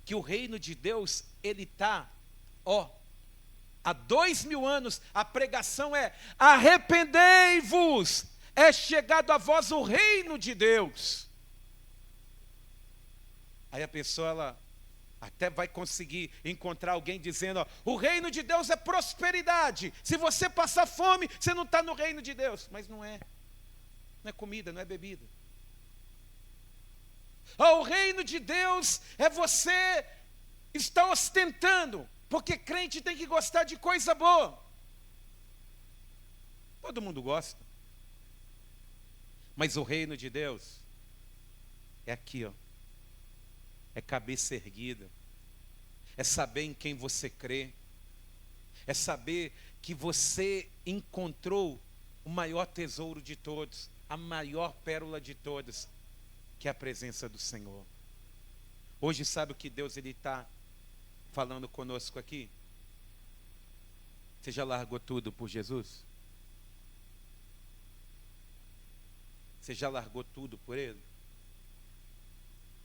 que o reino de Deus, ele está, há 2000 anos, a pregação é: arrependei-vos, é chegado a vós o reino de Deus. Aí a pessoa, ela até vai conseguir encontrar alguém dizendo: o reino de Deus é prosperidade, se você passar fome, você não está no reino de Deus. Mas não é comida, não é bebida. O reino de Deus é você estar ostentando, porque crente tem que gostar de coisa boa. Todo mundo gosta. Mas o reino de Deus é aqui, é cabeça erguida, é saber em quem você crê, é saber que você encontrou o maior tesouro de todos, a maior pérola de todas, que é a presença do Senhor. Hoje, sabe o que Deus está falando conosco aqui? Você já largou tudo por Jesus? Você já largou tudo por Ele?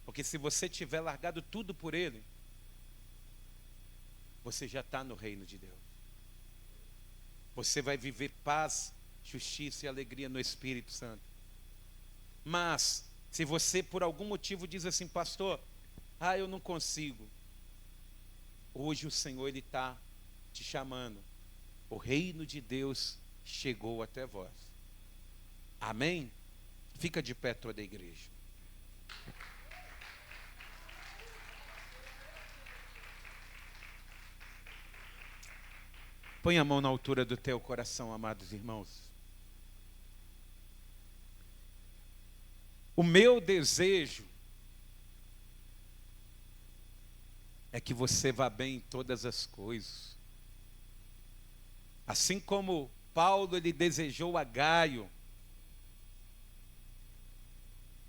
Porque se você tiver largado tudo por Ele, você já está no reino de Deus. Você vai viver paz, justiça e alegria no Espírito Santo. Mas, se você por algum motivo diz assim: pastor, eu não consigo. Hoje o Senhor, Ele está te chamando. O reino de Deus chegou até vós. Amém? Fica de pé toda a igreja. Põe a mão na altura do teu coração, amados irmãos. O meu desejo é que você vá bem em todas as coisas. Assim como Paulo, ele desejou a Gaio,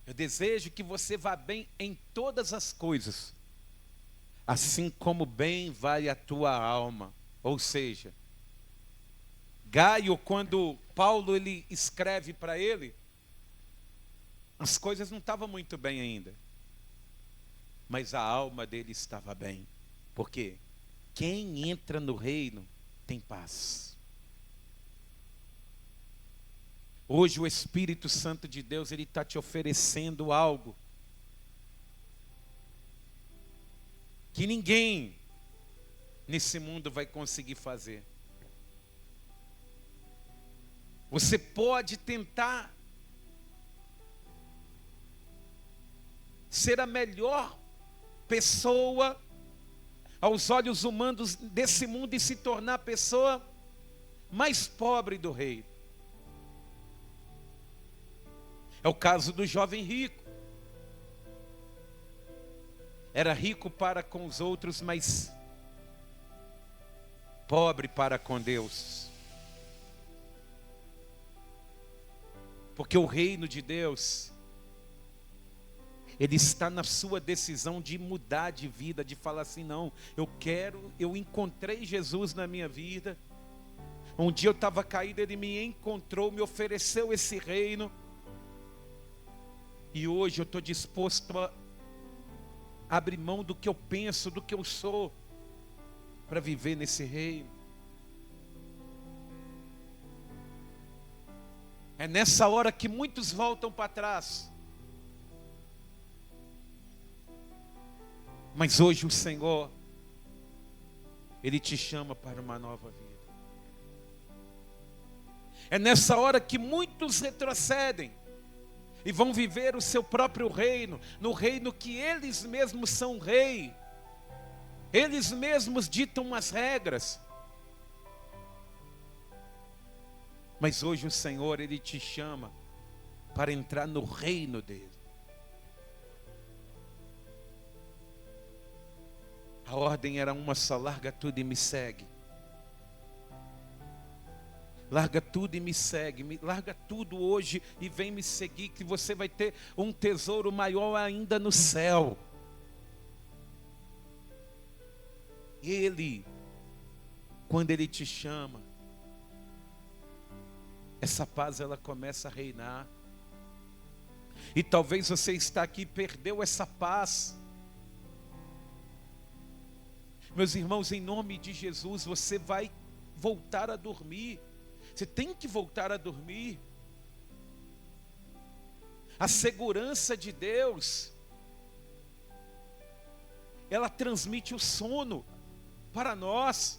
eu desejo que você vá bem em todas as coisas, assim como bem vai a tua alma. Ou seja, Gaio, quando Paulo ele escreve para ele, as coisas não estavam muito bem ainda, mas a alma dele estava bem, porque quem entra no reino tem paz. Hoje o Espírito Santo de Deus, ele está te oferecendo algo que ninguém nesse mundo vai conseguir fazer. Você pode tentar ser a melhor pessoa aos olhos humanos desse mundo e se tornar a pessoa mais pobre do reino. É o caso do jovem rico. Era rico para com os outros, mas pobre para com Deus. Porque o reino de Deus, ele está na sua decisão de mudar de vida, de falar assim: não, eu encontrei Jesus na minha vida. Um dia eu estava caído, Ele me encontrou, me ofereceu esse reino. E hoje eu estou disposto a abrir mão do que eu penso, do que eu sou, para viver nesse reino. É nessa hora que muitos voltam para trás. Mas hoje o Senhor, Ele te chama para uma nova vida. É nessa hora que muitos retrocedem e vão viver o seu próprio reino, no reino que eles mesmos são rei. Eles mesmos ditam as regras. Mas hoje o Senhor, Ele te chama para entrar no reino dele. A ordem era uma só: larga tudo e me segue. Larga tudo e me segue. Larga tudo hoje e vem me seguir, que você vai ter um tesouro maior ainda no céu. Ele, quando Ele te chama, essa paz ela começa a reinar. E talvez você está aqui e perdeu essa paz. Meus irmãos, em nome de Jesus, você vai voltar a dormir. Você tem que voltar a dormir. A segurança de Deus, ela transmite o sono para nós.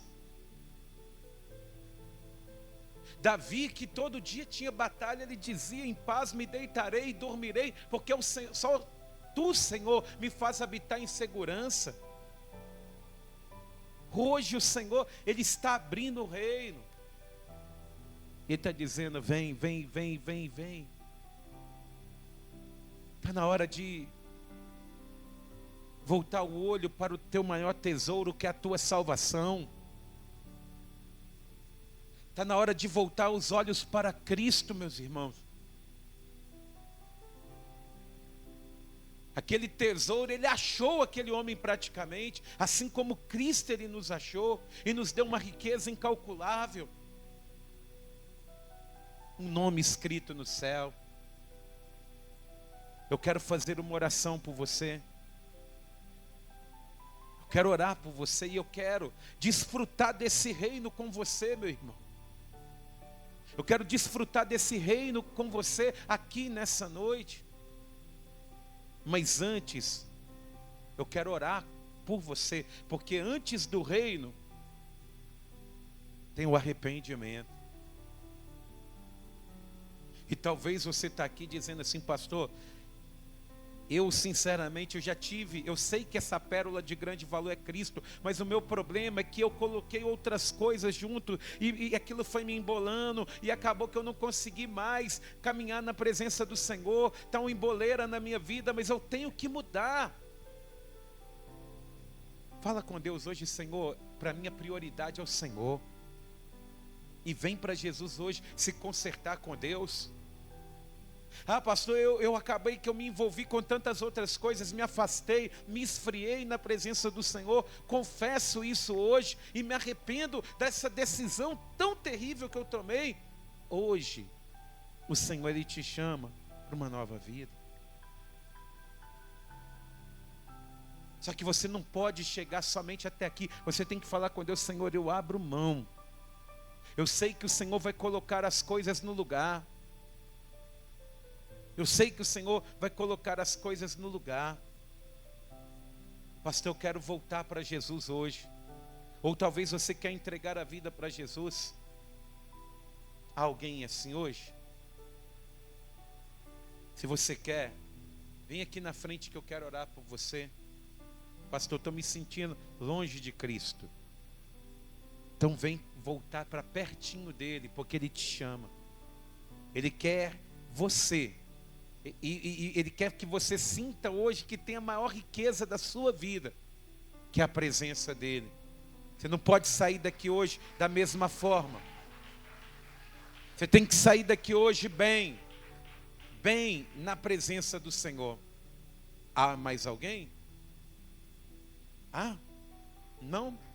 Davi, que todo dia tinha batalha, ele dizia: em paz me deitarei e dormirei, porque só Tu, Senhor, me faz habitar em segurança. Hoje o Senhor, Ele está abrindo o reino. Ele está dizendo: vem, vem, vem, vem, vem. Está na hora de voltar o olho para o teu maior tesouro, que é a tua salvação. Está na hora de voltar os olhos para Cristo, meus irmãos. Aquele tesouro, Ele achou aquele homem praticamente, assim como Cristo Ele nos achou e nos deu uma riqueza incalculável. Um nome escrito no céu. Eu quero fazer uma oração por você. Eu quero orar por você e eu quero desfrutar desse reino com você, meu irmão. Eu quero desfrutar desse reino com você aqui nessa noite. Mas antes, eu quero orar por você, porque antes do reino tem o arrependimento. E talvez você está aqui dizendo assim: pastor, eu sinceramente eu sei que essa pérola de grande valor é Cristo, mas o meu problema é que eu coloquei outras coisas junto e aquilo foi me embolando e acabou que eu não consegui mais caminhar na presença do Senhor. Está uma emboleira na minha vida, mas eu tenho que mudar. Fala com Deus hoje: Senhor, para mim a prioridade é o Senhor. E vem para Jesus hoje se consertar com Deus. Ah, pastor, eu acabei que eu me envolvi com tantas outras coisas, me afastei, me esfriei na presença do Senhor. Confesso isso hoje e me arrependo dessa decisão tão terrível que eu tomei. Hoje, o Senhor, Ele te chama para uma nova vida. Só que você não pode chegar somente até aqui. Você tem que falar com Deus: Senhor, eu abro mão. Eu sei que o Senhor vai colocar as coisas no lugar. Eu sei que o Senhor vai colocar as coisas no lugar. Pastor, eu quero voltar para Jesus hoje. Ou talvez você quer entregar a vida para Jesus. Há alguém assim hoje? Se você quer, vem aqui na frente que eu quero orar por você. Pastor, eu estou me sentindo longe de Cristo. Então vem voltar para pertinho dele, porque Ele te chama. Ele quer você. E Ele quer que você sinta hoje que tem a maior riqueza da sua vida, que é a presença dEle. Você não pode sair daqui hoje da mesma forma. Você tem que sair daqui hoje bem na presença do Senhor. Há mais alguém? Ah, não?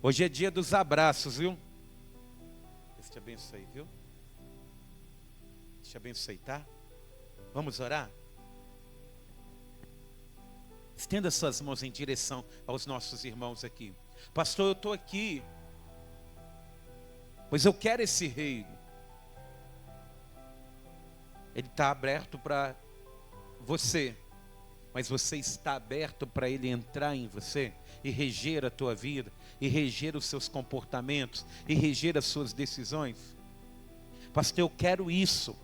Hoje é dia dos abraços, viu? Deus te abençoe, viu? Deus te abençoe, tá? Vamos orar? Estenda suas mãos em direção aos nossos irmãos aqui. Pastor, eu estou aqui, pois eu quero esse reino. Ele está aberto para você, mas você está aberto para Ele entrar em você e reger a tua vida, e reger os seus comportamentos, e reger as suas decisões? Pastor, eu quero isso,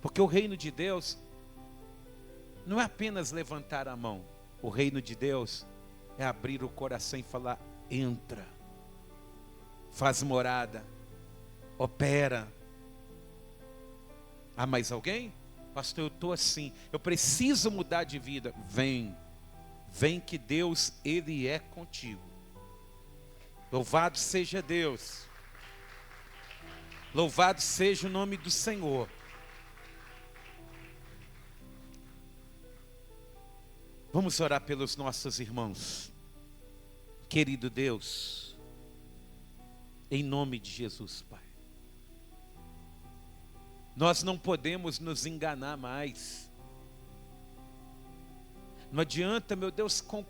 porque o reino de Deus não é apenas levantar a mão. O reino de Deus é abrir o coração e falar: entra, faz morada, opera. Há mais alguém? Pastor, eu estou assim, eu preciso mudar de vida. Vem que Deus, Ele é contigo. Louvado seja Deus. Louvado seja o nome do Senhor. Vamos orar pelos nossos irmãos. Querido Deus, em nome de Jesus, Pai. Nós não podemos nos enganar mais. Não adianta, meu Deus, com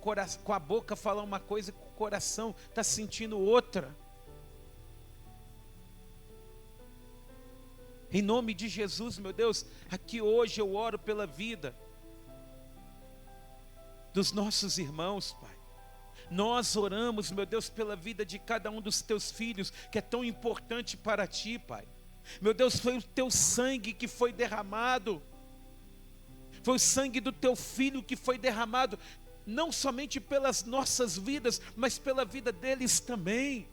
a boca falar uma coisa e com o coração está sentindo outra. Em nome de Jesus, meu Deus, aqui hoje eu oro pela vida dos nossos irmãos, Pai. Nós oramos, meu Deus, pela vida de cada um dos teus filhos, que é tão importante para ti, Pai. Meu Deus, foi o teu sangue que foi derramado, foi o sangue do teu filho que foi derramado, não somente pelas nossas vidas, mas pela vida deles também.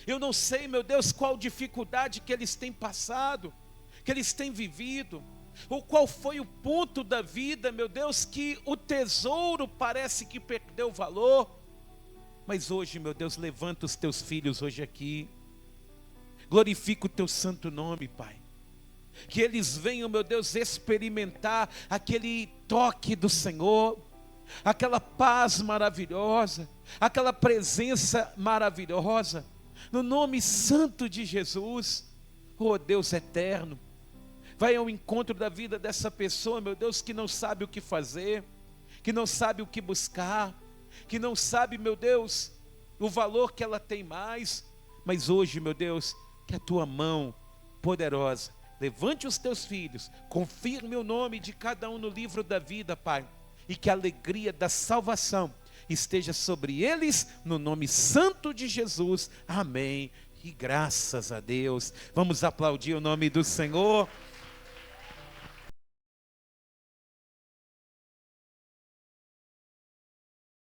Eu não sei, meu Deus, qual dificuldade que eles têm passado, que eles têm vivido, ou qual foi o ponto da vida, meu Deus, que o tesouro parece que perdeu valor. Mas hoje, meu Deus, levanta os teus filhos hoje aqui. Glorifica o teu santo nome, Pai. Que eles venham, meu Deus, experimentar aquele toque do Senhor, aquela paz maravilhosa, aquela presença maravilhosa, no nome santo de Jesus. Oh Deus eterno, vai ao encontro da vida dessa pessoa, meu Deus, que não sabe o que fazer, que não sabe o que buscar, que não sabe, meu Deus, o valor que ela tem mais. Mas hoje, meu Deus, que a tua mão poderosa levante os teus filhos, confirme o nome de cada um no livro da vida, Pai, e que a alegria da salvação esteja sobre eles, no nome santo de Jesus, amém, e graças a Deus. Vamos aplaudir o nome do Senhor.